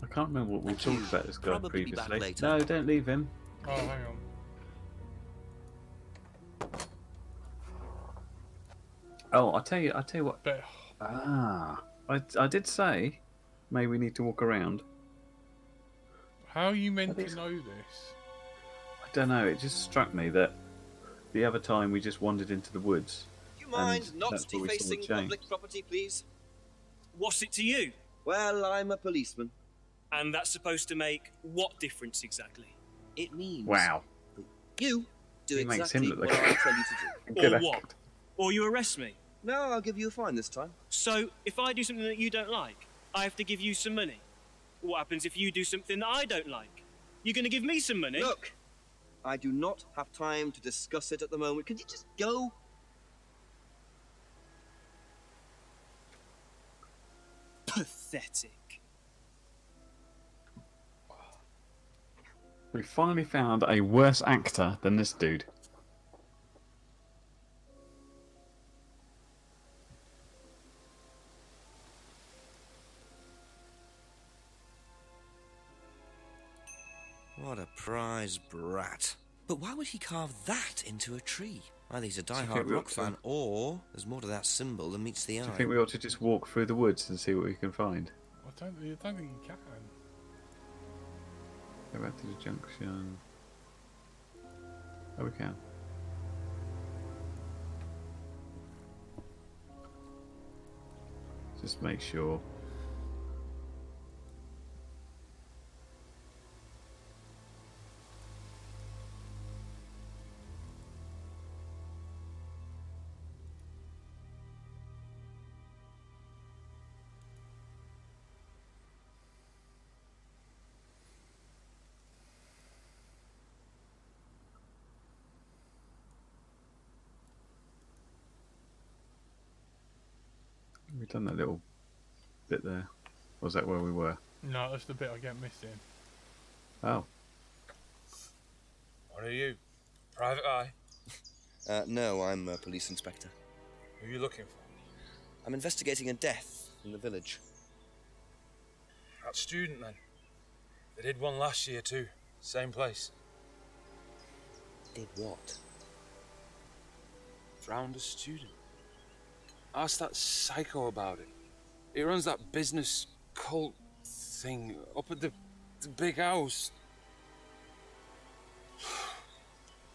I can't remember what we talked about this guy Probably be back previously. later. No, don't leave him. Oh, hang on. Oh, I'll tell you what. But I did say maybe we need to walk around. how are you meant to know this? I don't know, it just struck me that the other time we just wandered into the woods. Do you mind and not that's where we saw defacing James. public property, please? What's it to you? Well, I'm a policeman. And that's supposed to make what difference exactly? It means Wow. you do He makes him exactly look what like I tell you to do. Good Or actor. what? Or you arrest me? No, I'll give you a fine this time. So, if I do something that you don't like, I have to give you some money. What happens if you do something that I don't like? You're going to give me some money? Look, I do not have time to discuss it at the moment. Could you just go? Pathetic. We finally found a worse actor than this dude. What a prize brat. But why would he carve that into a tree? Either he's a Do you think die-hard we rock ought to- fan, or there's more to that symbol than meets the eye. Do you think we ought to just walk through the woods and see what we can find? I don't think you can. Go back to the junction. Oh, we can. Just make sure. We've done that little bit there. Was that where we were? No, that's the bit I get missing. Oh. What are you? Private eye? No, I'm a police inspector. Who are you looking for? I'm investigating a death in the village. That student, then. They did one last year, too. Same place. Did what? Drowned a student. Ask that psycho about it. He runs that business cult thing up at the big house.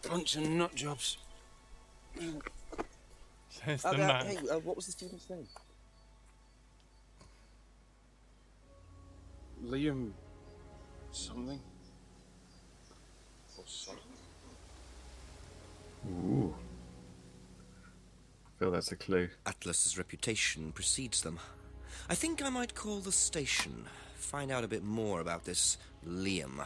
Bunch of nut jobs. Says the man. Hey, what was the student's name? Liam... something? Or something. Ooh. I feel that's a clue. Atlas's reputation precedes them. I think I might call the station. Find out a bit more about this Liam.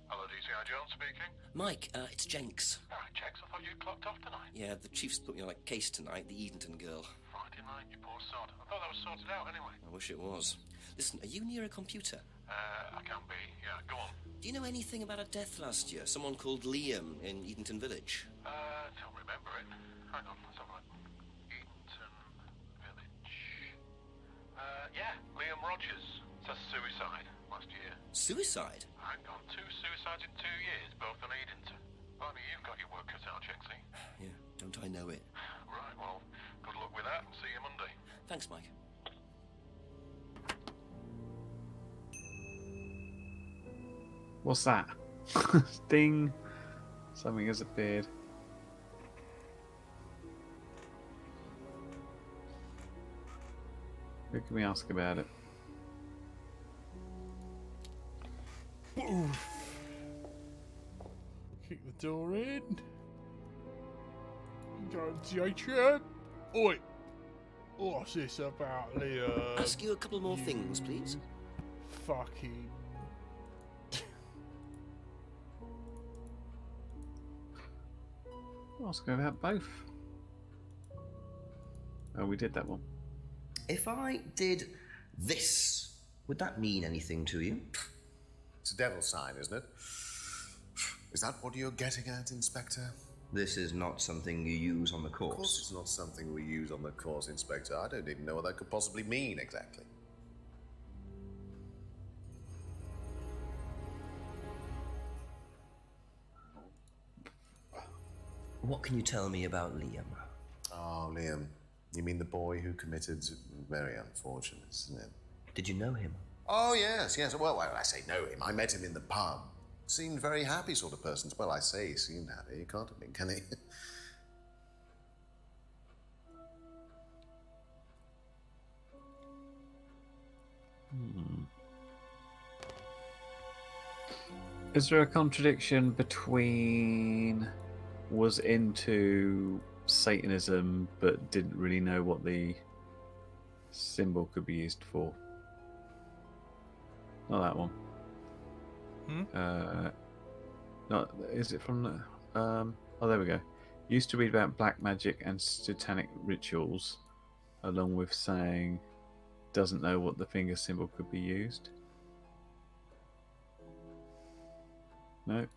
Hello, DCI Jones speaking. Mike, it's Jenks. Ah, Jenks, I thought you'd clocked off tonight. Yeah, the chief's put me on a case tonight, the Edenton girl. Friday night, you poor sod. I thought that was sorted out anyway. I wish it was. Listen, are you near a computer? I can be, yeah, go on. Do you know anything about a death last year? Someone called Liam in Edenton Village? Don't remember it. Hang on, let's have a look. Edenton Village. Yeah, Liam Rogers. Says suicide last year. Suicide? Hang on, 2 suicides in 2 years, both in Edenton. Blimey, you've got your work cut out, Jacksy. Yeah, don't I know it? Right, well, good luck with that. See you Monday. Thanks, Mike. What's that? Ding! Something has appeared. Who can we ask about it? Kick the door in. Go to the atrium. Oi! What's this about, Leah? Ask you a couple more things, please. Fucking. Ask about both. Oh, we did that one. If I did this, would that mean anything to you? It's a devil's sign, isn't it? Is that what you're getting at, Inspector? This is not something you use on the course. Of course it's not something we use on the course, Inspector. I don't even know what that could possibly mean exactly. What can you tell me about Liam? Oh, Liam. You mean the boy who committed... Very unfortunate, isn't it? Did you know him? Oh, yes. Well, I say know him. I met him in the pub. Seemed very happy sort of person. Well, I say he seemed happy. He can't have been, can he? Is there a contradiction between was into Satanism but didn't really know what the symbol could be used for? Not that one. Not is it from the? Oh, there we go. Used to read about black magic and satanic rituals, along with saying doesn't know what the finger symbol could be used. No.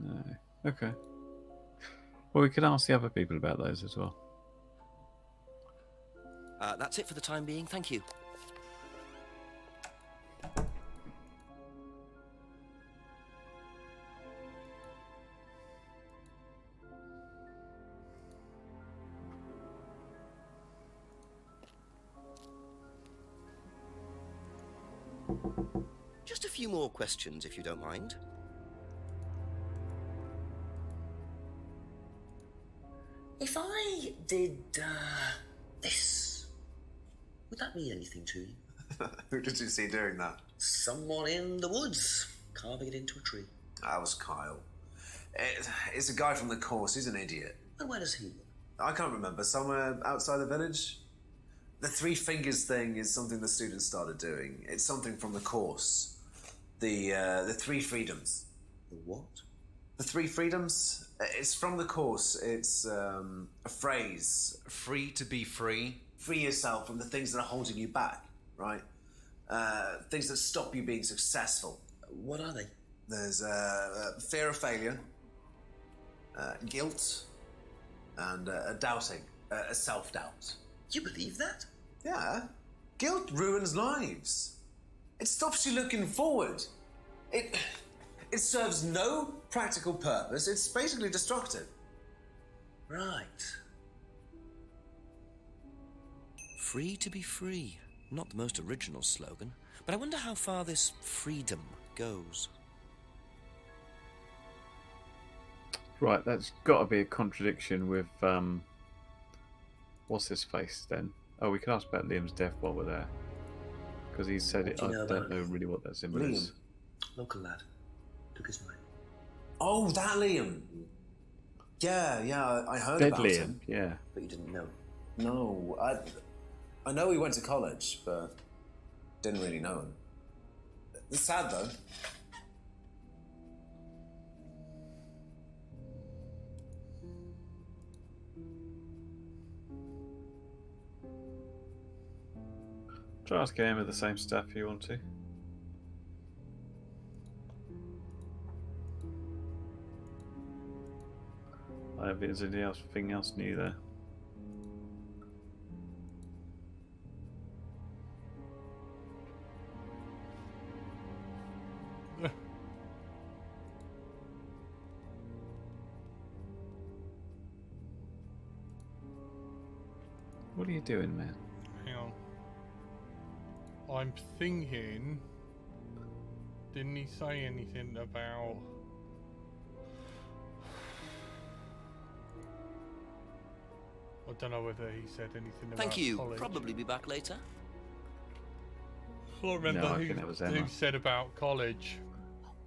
No. Okay. Well, we could ask the other people about those as well. That's it for the time being. Thank you. Just a few more questions, if you don't mind. If I did this, would that mean anything to you? Who did you see doing that? Someone in the woods, carving it into a tree. That was Kyle. It's a guy from the course. He's an idiot. And where does he live? I can't remember. Somewhere outside the village? The 3 fingers thing is something the students started doing. It's something from the course. The 3 freedoms. The what? The 3 freedoms? It's from the course. It's a phrase. Free to be free? Free yourself from the things that are holding you back, right? Things that stop you being successful. What are they? There's fear of failure, guilt, and doubting, self-doubt. You believe that? Yeah. Guilt ruins lives. It stops you looking forward. It serves no practical purpose. It's basically destructive. Right. Free to be free. Not the most original slogan, but I wonder how far this freedom goes. Right, that's got to be a contradiction with what's his face then? Oh, we can ask about Liam's death while we're there, because he said it. I don't know really what that symbol Liam? is. Local lad. Took his money. Oh, that Liam. Yeah, I heard Dead about Liam, him. yeah. But you didn't know. No, I know he went to college, but didn't really know him. It's sad, though. Try asking Emma the same stuff if you want to. I don't think there's anything else new there. What are you doing, man? Hang on. I'm thinking. Didn't he say anything about? I don't know whether he said anything about Thank you. college. Probably be back later. I can't remember No, I who, think that was Emma. who said about college.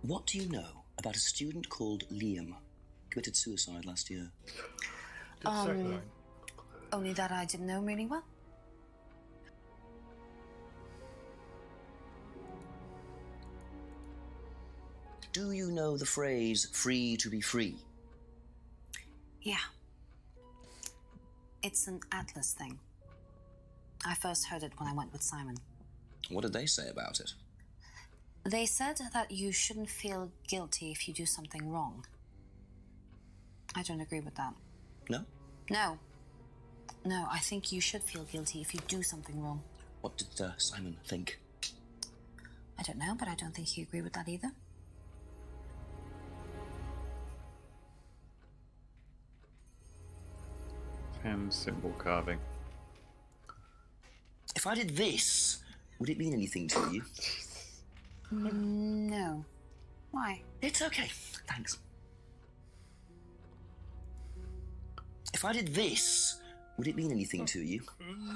What do you know about a student called Liam? Committed suicide last year. Only that I didn't know him really well. Do you know the phrase free to be free? Yeah. It's an Atlas thing. I first heard it when I went with Simon. What did they say about it? They said that you shouldn't feel guilty if you do something wrong. I don't agree with that. No? No. No, I think you should feel guilty if you do something wrong. What did Simon think? I don't know, but I don't think he agreed with that either. And symbol carving. If I did this, would it mean anything to you? No. Why? It's okay, thanks. If I did this, would it mean anything to you?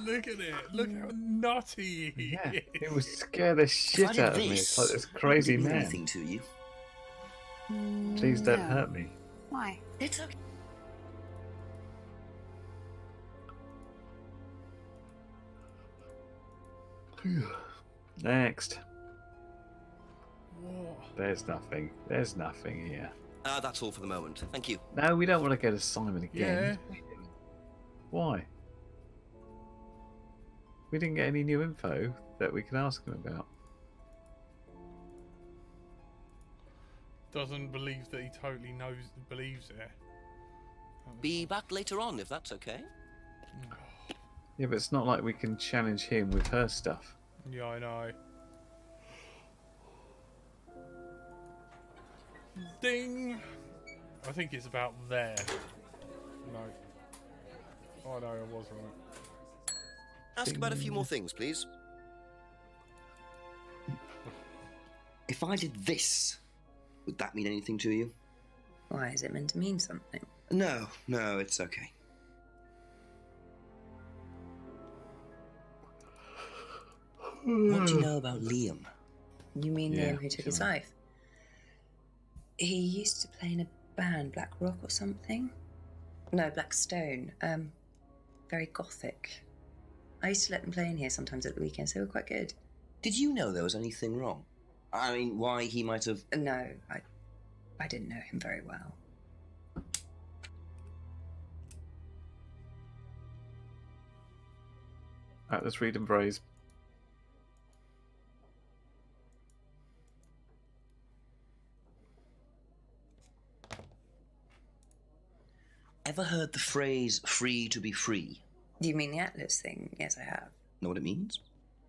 Look at it. Look how nutty he Yeah, is. it would scare the shit out of me. It's like this crazy would it mean man. anything to you? Please don't No. hurt me. Why? It's okay. Next. What? There's nothing. There's nothing here. That's all for the moment. Thank you. No, we don't want to go to Simon again. Yeah. Why? We didn't get any new info that we can ask him about. Doesn't believe that he totally believes it. Be back later on, if that's okay. Yeah, but it's not like we can challenge him with her stuff. Yeah, I know. Ding! I think it's about there. No. Oh no, I was right. Ask about a few more things, please. If I did this, would that mean anything to you? Why is it meant to mean something? No, it's okay. What do you know about Liam? You mean Yeah, Liam who took his sure. life? He used to play in a band, Black Rock or something. No, Black Stone. Very gothic. I used to let them play in here sometimes at the weekends. They were quite good. Did you know there was anything wrong? I mean, why he might have... No, I didn't know him very well. Right, let's read and praise. Ever heard the phrase free to be free? Do you mean the Atlas thing? Yes, I have. Know what it means?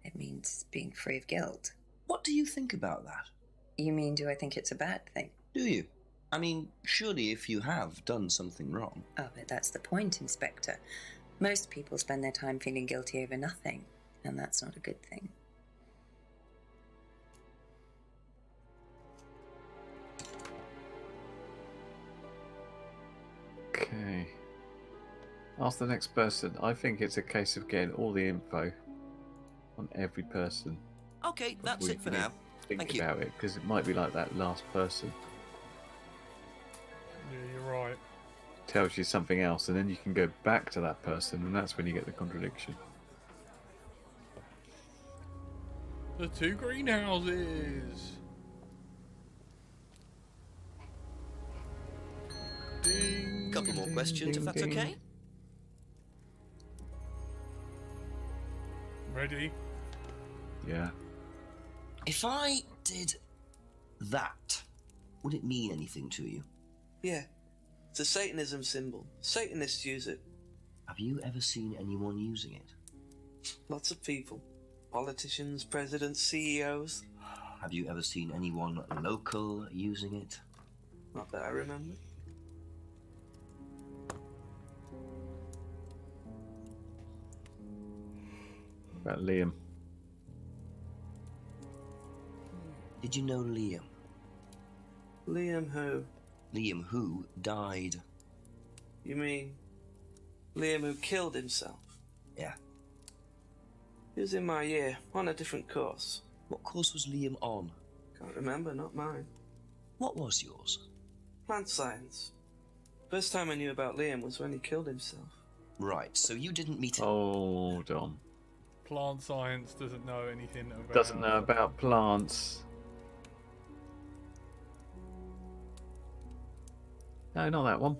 It means being free of guilt. What do you think about that? You mean, do I think it's a bad thing? Do you? I mean, surely if you have done something wrong... Oh, but that's the point, Inspector. Most people spend their time feeling guilty over nothing, and that's not a good thing. Okay. Ask the next person. I think it's a case of getting all the info on every person. Okay, that's We it for need now. to Think Thank you. about it, because it might be like that last person Yeah, you're right. tells you something else, and then you can go back to that person, and that's when you get the contradiction. The 2 greenhouses. Ding. Couple more questions, if that's okay. Ready? Yeah. If I did that, would it mean anything to you? Yeah. It's a Satanism symbol. Satanists use it. Have you ever seen anyone using it? Lots of people. Politicians, presidents, CEOs. Have you ever seen anyone local using it? Not that I remember. About Liam. Did you know Liam? Liam who? Liam who died. You mean Liam who killed himself? Yeah. He was in my year, on a different course. What course was Liam on? Can't remember, not mine. What was yours? Plant science. First time I knew about Liam was when he killed himself. Right, so you didn't meet him. Hold on. Plant science doesn't know anything about... Doesn't know about plants. No, not that one.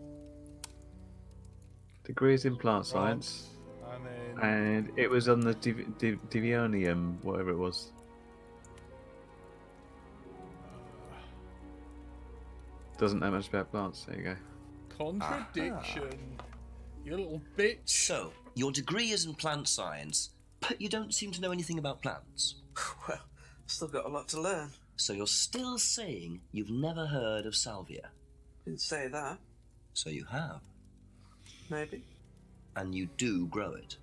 Degrees in plant science. And it was on the Divionium, whatever it was. Doesn't know much about plants. There you go. Contradiction. You little bitch. So, your degree is in plant science, but you don't seem to know anything about plants. Well, still got a lot to learn. So you're still saying you've never heard of salvia? Didn't say that. So you have. Maybe. And you do grow it.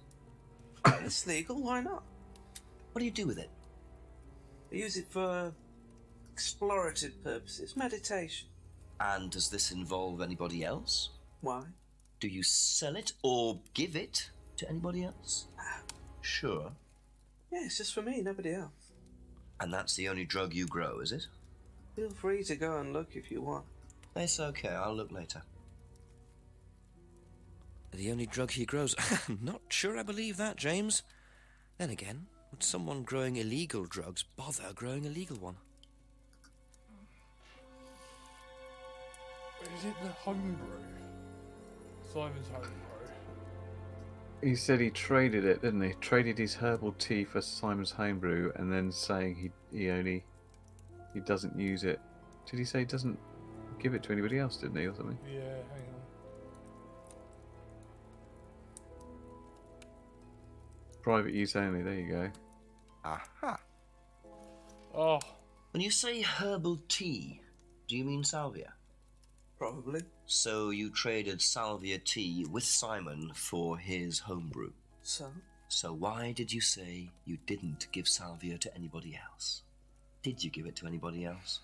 It's legal, why not? What do you do with it? I use it for explorative purposes, meditation. And does this involve anybody else? Why? Do you sell it or give it to anybody else? Sure. Yeah, it's just for me, nobody else. And that's the only drug you grow, is it? Feel free to go and look if you want. It's okay, I'll look later. The only drug he grows? I'm not sure I believe that, James. Then again, would someone growing illegal drugs bother growing a legal one? Is it the homebrew? Simon's homebrew. He said he traded it, didn't he? Traded his herbal tea for Simon's homebrew, and then saying he doesn't use it. Did he say he doesn't give it to anybody else, didn't he, or something? Yeah, hang on. Private use only, there you go. Aha. Oh. When you say herbal tea, do you mean salvia? Probably. So you traded salvia tea with Simon for his homebrew? So? So why did you say you didn't give salvia to anybody else? Did you give it to anybody else?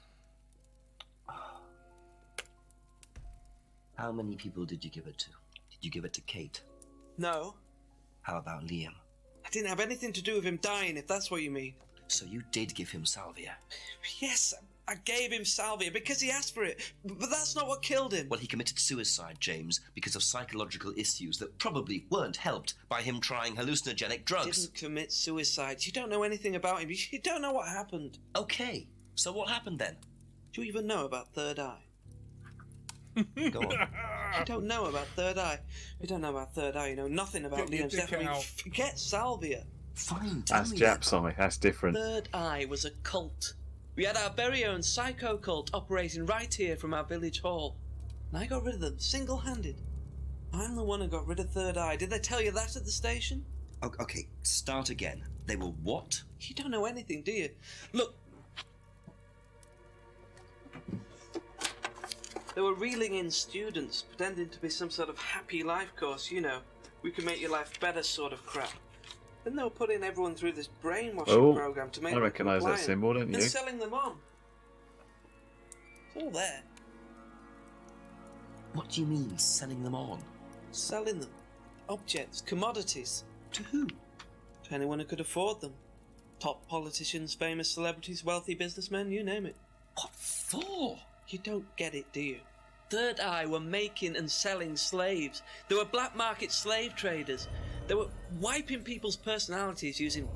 How many people did you give it to? Did you give it to Kate? No. How about Liam? I didn't have anything to do with him dying, if that's what you mean. So you did give him salvia? Yes, I gave him salvia because he asked for it, but that's not what killed him. Well, he committed suicide, James, because of psychological issues that probably weren't helped by him trying hallucinogenic drugs. He didn't commit suicide. You don't know anything about him. You don't know what happened. Okay, so what happened then? Do you even know about Third Eye? Go on. You don't know about Third Eye. You don't know about Third Eye. You know nothing about Liam's death. I mean, forget salvia. Fine, That's Jap's eye. That's different. Third Eye was a cult. We had our very own psycho cult operating right here from our village hall. And I got rid of them, single-handed. I'm the one who got rid of Third Eye. Did they tell you that at the station? Okay, start again. They were what? You don't know anything, do you? Look. They were reeling in students, pretending to be some sort of happy life course, you know. We can make your life better sort of crap. Then they were putting everyone through this brainwashing program to make I them recognise that compliant, symbol, don't you? and selling them on. It's all there. What do you mean, selling them on? Selling them. Objects, commodities. To who? To anyone who could afford them. Top politicians, famous celebrities, wealthy businessmen, you name it. What for? You don't get it, do you? Third Eye were making and selling slaves. They were black market slave traders. They were wiping people's personalities using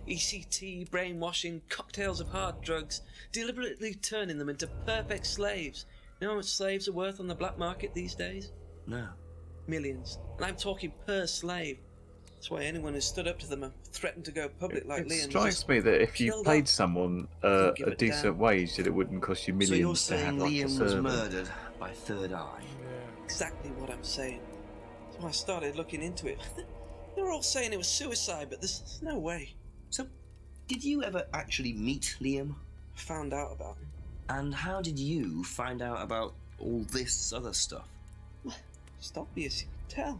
ECT, brainwashing, cocktails of hard drugs, deliberately turning them into perfect slaves. You know how much slaves are worth on the black market these days? No. Millions. And I'm talking per slave. That's why anyone who stood up to them and threatened to go public like It Liam strikes me that if you killed paid off. someone Don't give a a decent damn. wage, that it wouldn't cost you millions So you're to saying have like a Liam was servant. murdered by Third Eye? Exactly what I'm saying. So I started looking into it. They were all saying it was suicide, but there's no way. So, did you ever actually meet Liam? Found out about him. And how did you find out about all this other stuff? It's obvious, you could tell.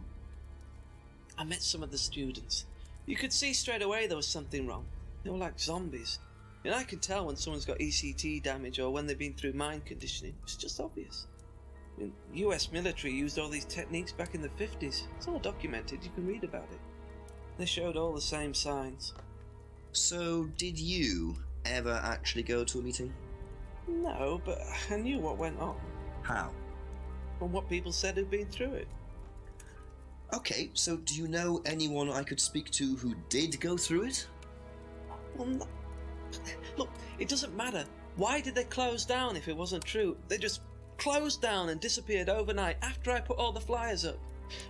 I met some of the students. You could see straight away there was something wrong. They were like zombies. And I can tell when someone's got ECT damage or when they've been through mind conditioning. It's just obvious. I mean, US military used all these techniques back in the 50s. It's all documented, you can read about it. They showed all the same signs. So, did you ever actually go to a meeting? No, but I knew what went on. How? From what people said who'd been through it. Okay, so do you know anyone I could speak to who did go through it? Well, no. Look, it doesn't matter. Why did they close down if it wasn't true? They just closed down and disappeared overnight after I put all the flyers up.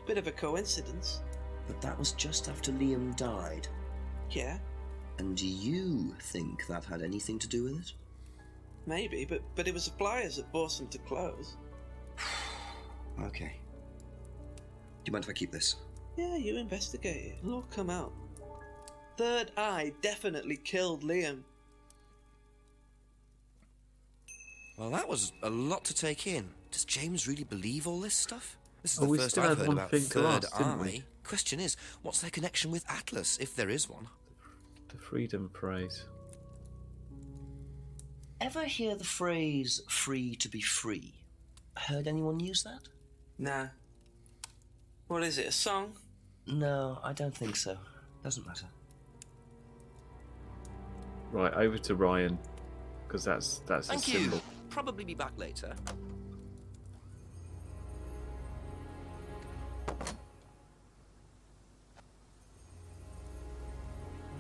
Bit of a coincidence. But that was just after Liam died. Yeah, And do you think that had anything to do with it? maybe, but it was the flyers that forced them to close. Okay. Do you mind if I keep this? Yeah, you investigate it. It'll all come out. Third Eye definitely killed Liam. Well, that was a lot to take in. Does James really believe all this stuff? This is Oh, the we first still I've had heard one about thing to Third ask, didn't we? Eye. Question is, what's their connection with Atlas, if there is one? The freedom phrase. Ever hear the phrase free to be free? Heard anyone use that? Nah. What is it, a song? No, I don't think so. Doesn't matter. Right, over to Ryan, because that's a Thank symbol. you. Probably be back later.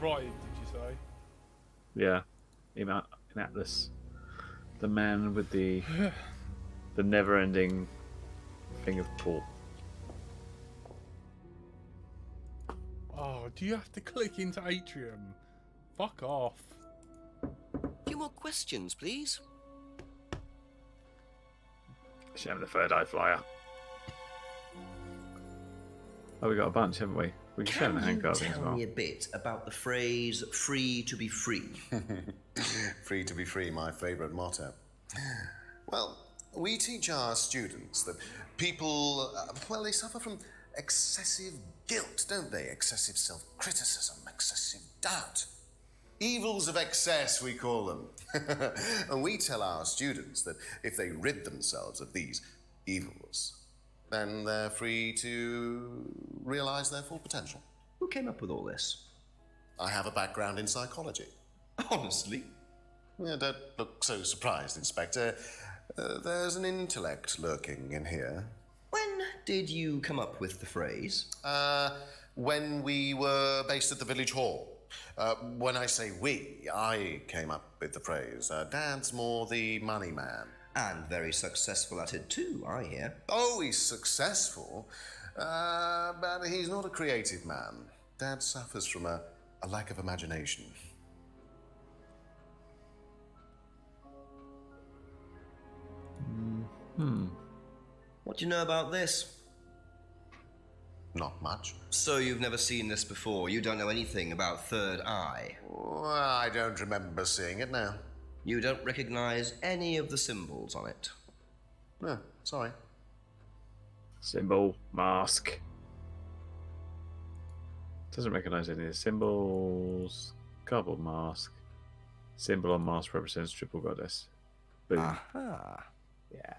Right, did you say? Yeah, in Atlas, the man with the never-ending thing of port. Oh, do you have to click into Atrium? Fuck off. A few more questions, please. Show him the third eye flyer. Oh, we got a bunch, haven't we? We can show him the hand Can you carving as tell well. me a bit about the phrase free to be free? Free to be free, my favourite motto. Well, we teach our students that people, well, they suffer from excessive guilt, don't they? Excessive self-criticism, excessive doubt. Evils of excess, we call them. And we tell our students that if they rid themselves of these evils, then they're free to realise their full potential. Who came up with all this? I have a background in psychology. Honestly? Yeah, don't look so surprised, Inspector. There's an intellect lurking in here. When did you come up with the phrase? When we were based at the village hall. When I say we, I came up with the phrase. Dad's more the money man. And very successful at it too, I hear. Oh, he's successful, but he's not a creative man. Dad suffers from a lack of imagination. What do you know about this? Not much. So you've never seen this before? You don't know anything about Third Eye? Well, I don't remember seeing it now. You don't recognize any of the symbols on it? No, sorry. Symbol, mask. Doesn't recognise any of the symbols. Cardboard mask. Symbol on mask represents triple goddess. Boom. Aha. Yeah.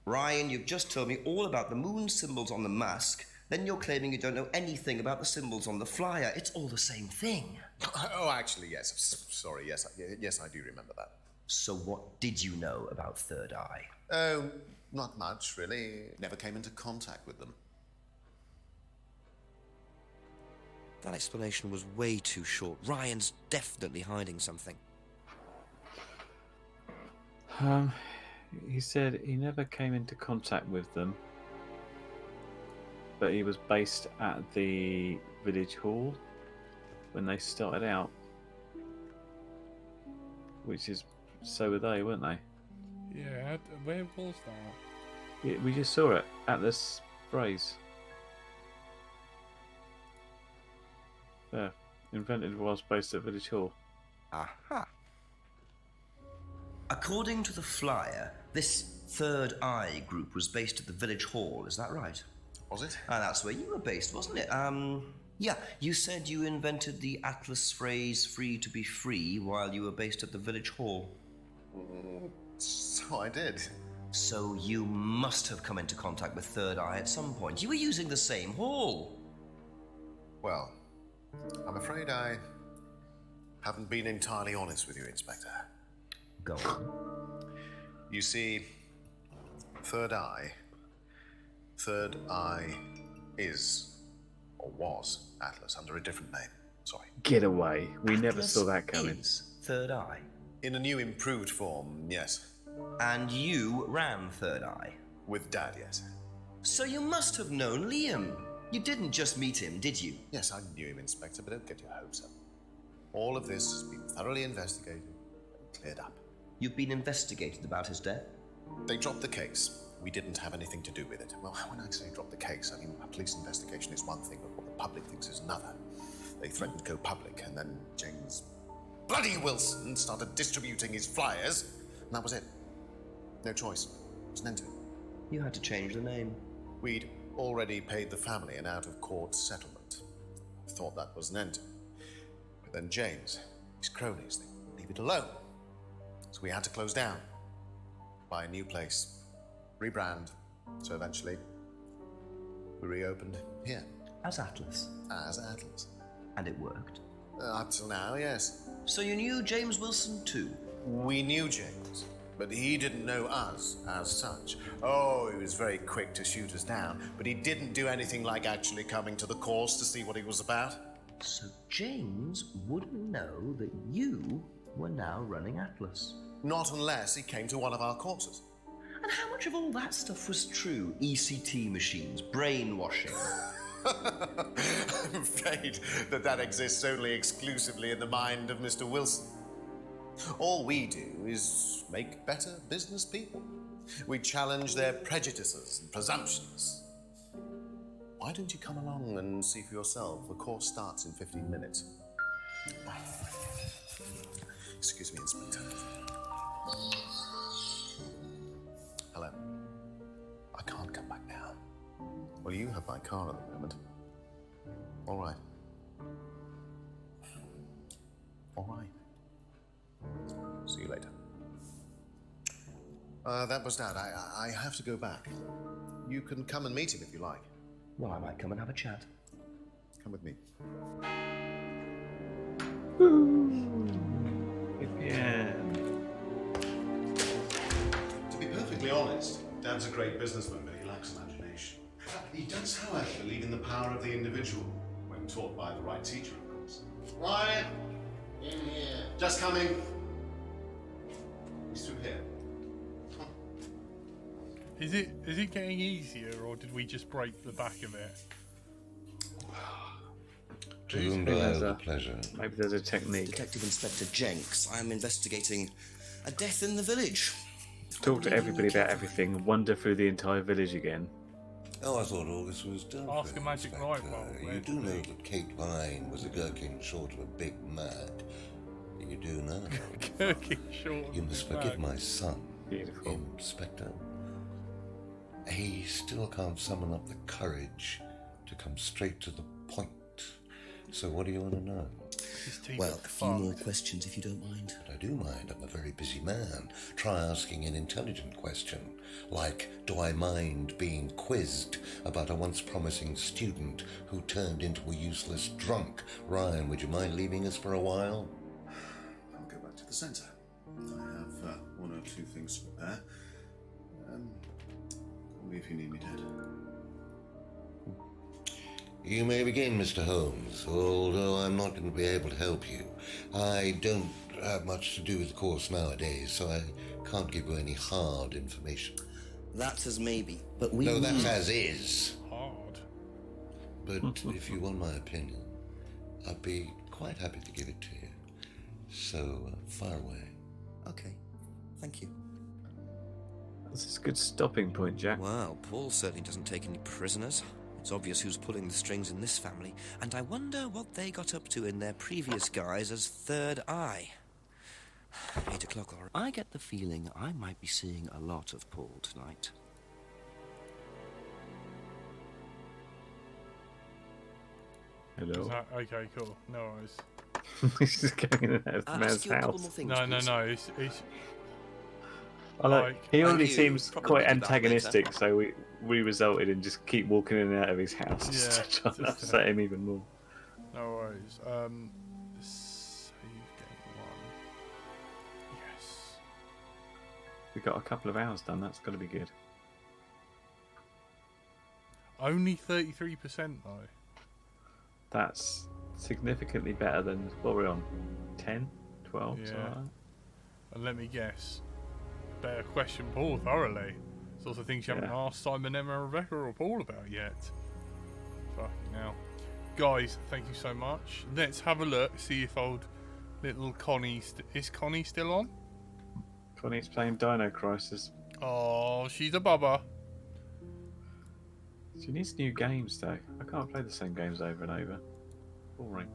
Ryan, you've just told me all about the moon symbols on the mask. Then you're claiming you don't know anything about the symbols on the flyer. It's all the same thing. Oh, actually, yes. Sorry, yes, yes, I do remember that. So what did you know about Third Eye? Oh, not much, really. Never came into contact with them. That explanation was way too short. Ryan's definitely hiding something. He said he never came into contact with them, but he was based at the village hall when they started out. Which is, so were they, weren't they? Yeah, where was that? Yeah, we just saw it. Atlas phrase. Yeah, invented whilst based at village hall. Aha. According to the flyer, this Third Eye group was based at the village hall, is that right? Was it? That's where you were based, wasn't it? Yeah, you said you invented the Atlas phrase free to be free while you were based at the village hall. So I did. So you must have come into contact with Third Eye at some point. You were using the same hall. Well, I'm afraid I haven't been entirely honest with you, Inspector. Go on. You see, Third Eye is, or was, Atlas under a different name. Sorry. Get away. We never Atlas saw that coming. Is Third Eye? In a new improved form, yes. And you ran Third Eye? With Dad, yes. So you must have known Liam. You didn't just meet him, did you? Yes, I knew him, Inspector, but don't get your hopes up. All of this has been thoroughly investigated and cleared up. You've been investigated about his death? They dropped the case. We didn't have anything to do with it. Well, when I say drop the case, I mean a police investigation is one thing, but what the public thinks is another. They threatened to go public, and then James bloody Wilson started distributing his flyers, and that was it. No choice. It was an end to it. You had to change the name. We'd already paid the family an out-of-court settlement. Thought that was an end to it. But then James, his cronies, they wouldn't leave it alone. So we had to close down, buy a new place, rebrand. So eventually, we reopened here. As Atlas? As Atlas. And it worked? Up till now, yes. So you knew James Wilson too? We knew James, but he didn't know us as such. Oh, he was very quick to shoot us down, but he didn't do anything like actually coming to the course to see what he was about. So James wouldn't know that you were now running Atlas? Not unless he came to one of our courses. And how much of all that stuff was true? ECT machines, brainwashing? I'm afraid that exists only exclusively in the mind of Mr. Wilson. All we do is make better business people. We challenge their prejudices and presumptions. Why don't you come along and see for yourself? The course starts in 15 minutes. Excuse me, Inspector. Hello. I can't come back now. Well, you have my car at the moment. All right. All right. See you later. That was Dad. I have to go back. You can come and meet him if you like. Well, I might come and have a chat. Come with me. Yeah. To be perfectly honest, Dad's a great businessman, but he lacks imagination. He does, however, believe in the power of the individual, when taught by the right teacher, of course. Ryan! In here. Just coming. He's through here. Is it getting easier, or did we just break the back of it? To whom do I have the pleasure? Maybe there's a technique. Detective Inspector Jenks, I'm investigating a death in the village. Talk to everybody about everything. Wander through the entire village again. Oh, I thought all this was done. Ask a magic rifle. You do know that Kate Vine was a gherkin short of a Big Mac. You do know. Gherkin short of You must Big forgive Mac. my son, Beautiful. Inspector. He still can't summon up the courage to come straight to the point. So what do you want to know? Well, a few more questions if you don't mind. But I do mind. I'm a very busy man. Try asking an intelligent question, like, do I mind being quizzed about a once promising student who turned into a useless drunk? Ryan, would you mind leaving us for a while? I'll go back to the centre. I have one or two things to prepare. Call me if you need me, Dad. You may begin, Mr. Holmes, although I'm not going to be able to help you. I don't have much to do with the course nowadays, so I can't give you any hard information. That's as maybe, but we... No, that's as is. Hard. But if you want my opinion, I'd be quite happy to give it to you. So, far away. Okay, thank you. That's a good stopping point, Jack. Well, Paul certainly doesn't take any prisoners. It's obvious who's pulling the strings in this family, and I wonder what they got up to in their previous guise as Third Eye. 8 o'clock, all right. I get the feeling I might be seeing a lot of Paul tonight. Hello. Okay, cool. No worries. He's just going in and out of the man's house. No. It's he already you seems probably quite do that antagonistic, so we resulted in just keep walking in and out of his house just Yeah, to try and just, upset him even more. No worries. Save game 1. Yes. We got a couple of hours done. That's got to be good. Only 33% though. That's significantly better than what we're on. 10, 12. Yeah. Something like that. And let me guess. Better question Paul thoroughly. It's also things you haven't asked Simon, Emma, Rebecca, or Paul about yet. Fucking hell. Guys, thank you so much. Let's have a look, see if old little Connie... is Connie still on? Connie's playing Dino Crisis. Oh, she's a bubba. She needs new games, though. I can't play the same games over and over. Boring.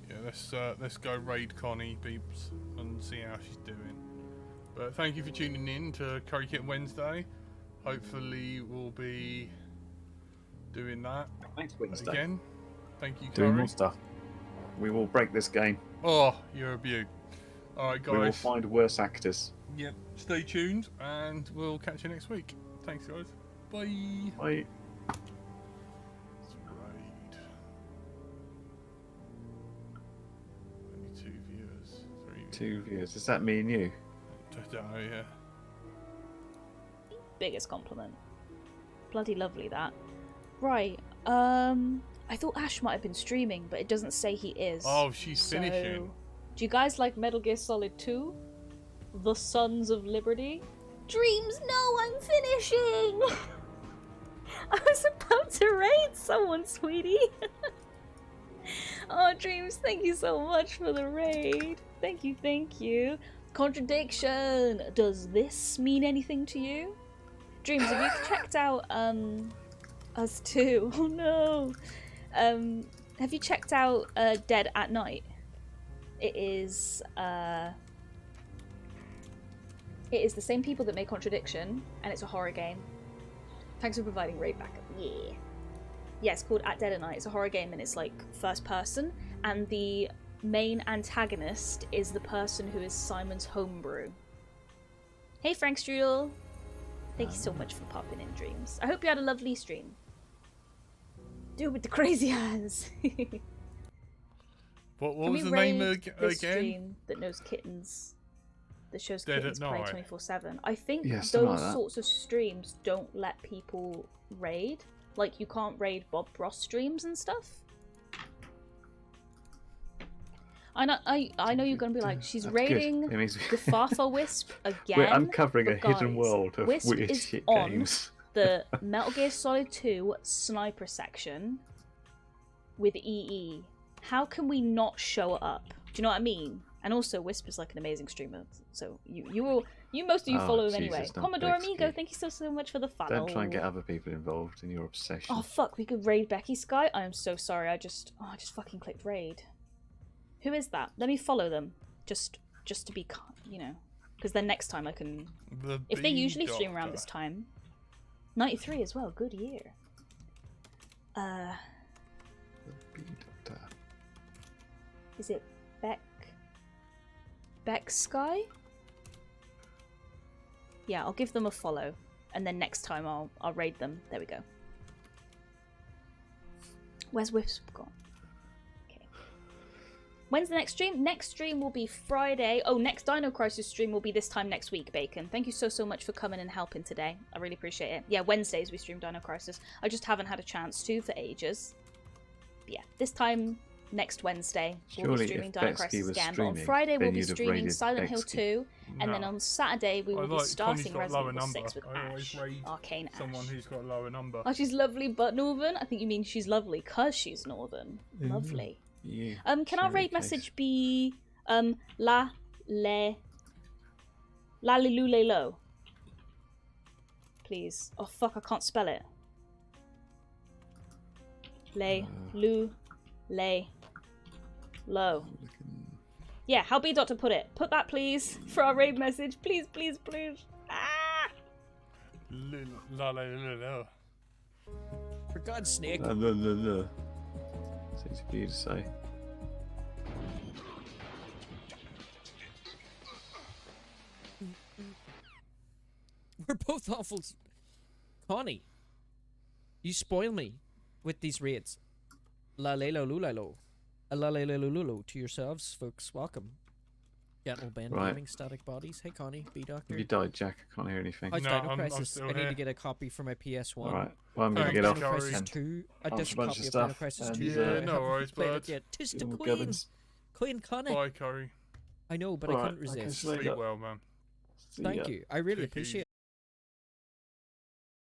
Yeah, let's go raid Connie, peeps, and see how she's doing. But thank you for tuning in to CurryKitten Wednesday. Hopefully we'll be doing that Next Wednesday. again. Thank you, Doing Curry. more stuff. We will break this game. Oh, you're a beaut. Alright, guys. We will find worse actors. Yep. Stay tuned, and we'll catch you next week. Thanks, guys. Bye. Bye. Raid. Only 2 viewers. 3. 2 viewers. Is that me and you? I don't know, yeah. Biggest compliment. Bloody lovely, that. Right, I thought Ash might have been streaming, but it doesn't say he is. Oh, she's finishing. Do you guys like Metal Gear Solid 2? The Sons of Liberty? Dreams, no, I'm finishing! I was about to raid someone, sweetie. Oh, Dreams, thank you so much for the raid. Thank you, thank you. Contradiction! Does this mean anything to you? Dreams, have you checked out, Us Too? Oh no! Have you checked out, Dead at Night? It is the same people that made Contradiction, and it's a horror game. Thanks for providing raid backup. Yeah. Yeah, it's called At Dead at Night. It's a horror game, and it's like first person, and the main antagonist is the person who is Simon's homebrew. Hey, Frank Strudel. Thank you so much for popping in, Dreams. I hope you had a lovely stream. Do it with the crazy eyes. What was the name this again? Stream that knows kittens, that shows Dead kittens at play Night. 24/7. I think Yeah, something those like that. sorts of streams don't let people raid. Like, you can't raid Bob Ross streams and stuff. I know you're gonna be like, she's That's good. raiding It means the Fafa Wisp again. We're uncovering a But hidden guys, world of Wisp weird is shit on games. the Metal Gear Solid 2 sniper section with EE. How can we not show up? Do you know what I mean? And also, Wisp is like an amazing streamer, so most of you Oh, follow him Jesus, anyway. don't Commodore beg, Amigo, Ski. thank you so much for the follow. Don't try and get other people involved in your obsession. Oh fuck, we could raid Becky Sky. I am so sorry. I just fucking clicked raid. Who is that? Let me follow them, just to be, because then next time I can. If they usually stream around this time. 93 as well. Good year. Is it Beck Sky? Yeah, I'll give them a follow, and then next time I'll raid them. There we go. Where's Wisp gone? Okay. When's the next stream? Next stream will be Friday. Oh, next Dino Crisis stream will be this time next week, Bacon. Thank you so much for coming and helping today. I really appreciate it. Yeah, Wednesdays we stream Dino Crisis. I just haven't had a chance to for ages. But yeah, this time next Wednesday we'll be streaming Dino Crisis again. But on Friday we'll be streaming Silent Hill 2. And then on Saturday we will be starting Resident Evil 6 with Ash, Arcane Ash. Someone who's got a lower number. Oh, she's lovely but Northern? I think you mean she's lovely because she's Northern. Lovely. Yeah. Can our raid message be la le lu le lo? Please. Oh fuck, I can't spell it. Le lu le lo. Yeah, how B Doctor put it? Put that please for our raid message. Please, please, please. Ah! La la la la. For God's sake. It's easy for you to say. We're both awful. Connie, you spoil me with these raids. La lelo lulalo. La lelo lulalo to yourselves, folks. Welcome. Gentle band gaming static bodies. Hey Connie, B Doctor. Have you died, Jack? I can't hear anything. How's Dino Crisis? I need to get a copy for my PS1. Alright, well I'm gonna get off. Dino Crisis 2. A disc copy of Dino Crisis 2. Yeah, no worries, bud. Tis the Queen. Queen Connie. Bye, Curry. I know, but I couldn't resist. Sleep well, man. Thank you. I really appreciate it.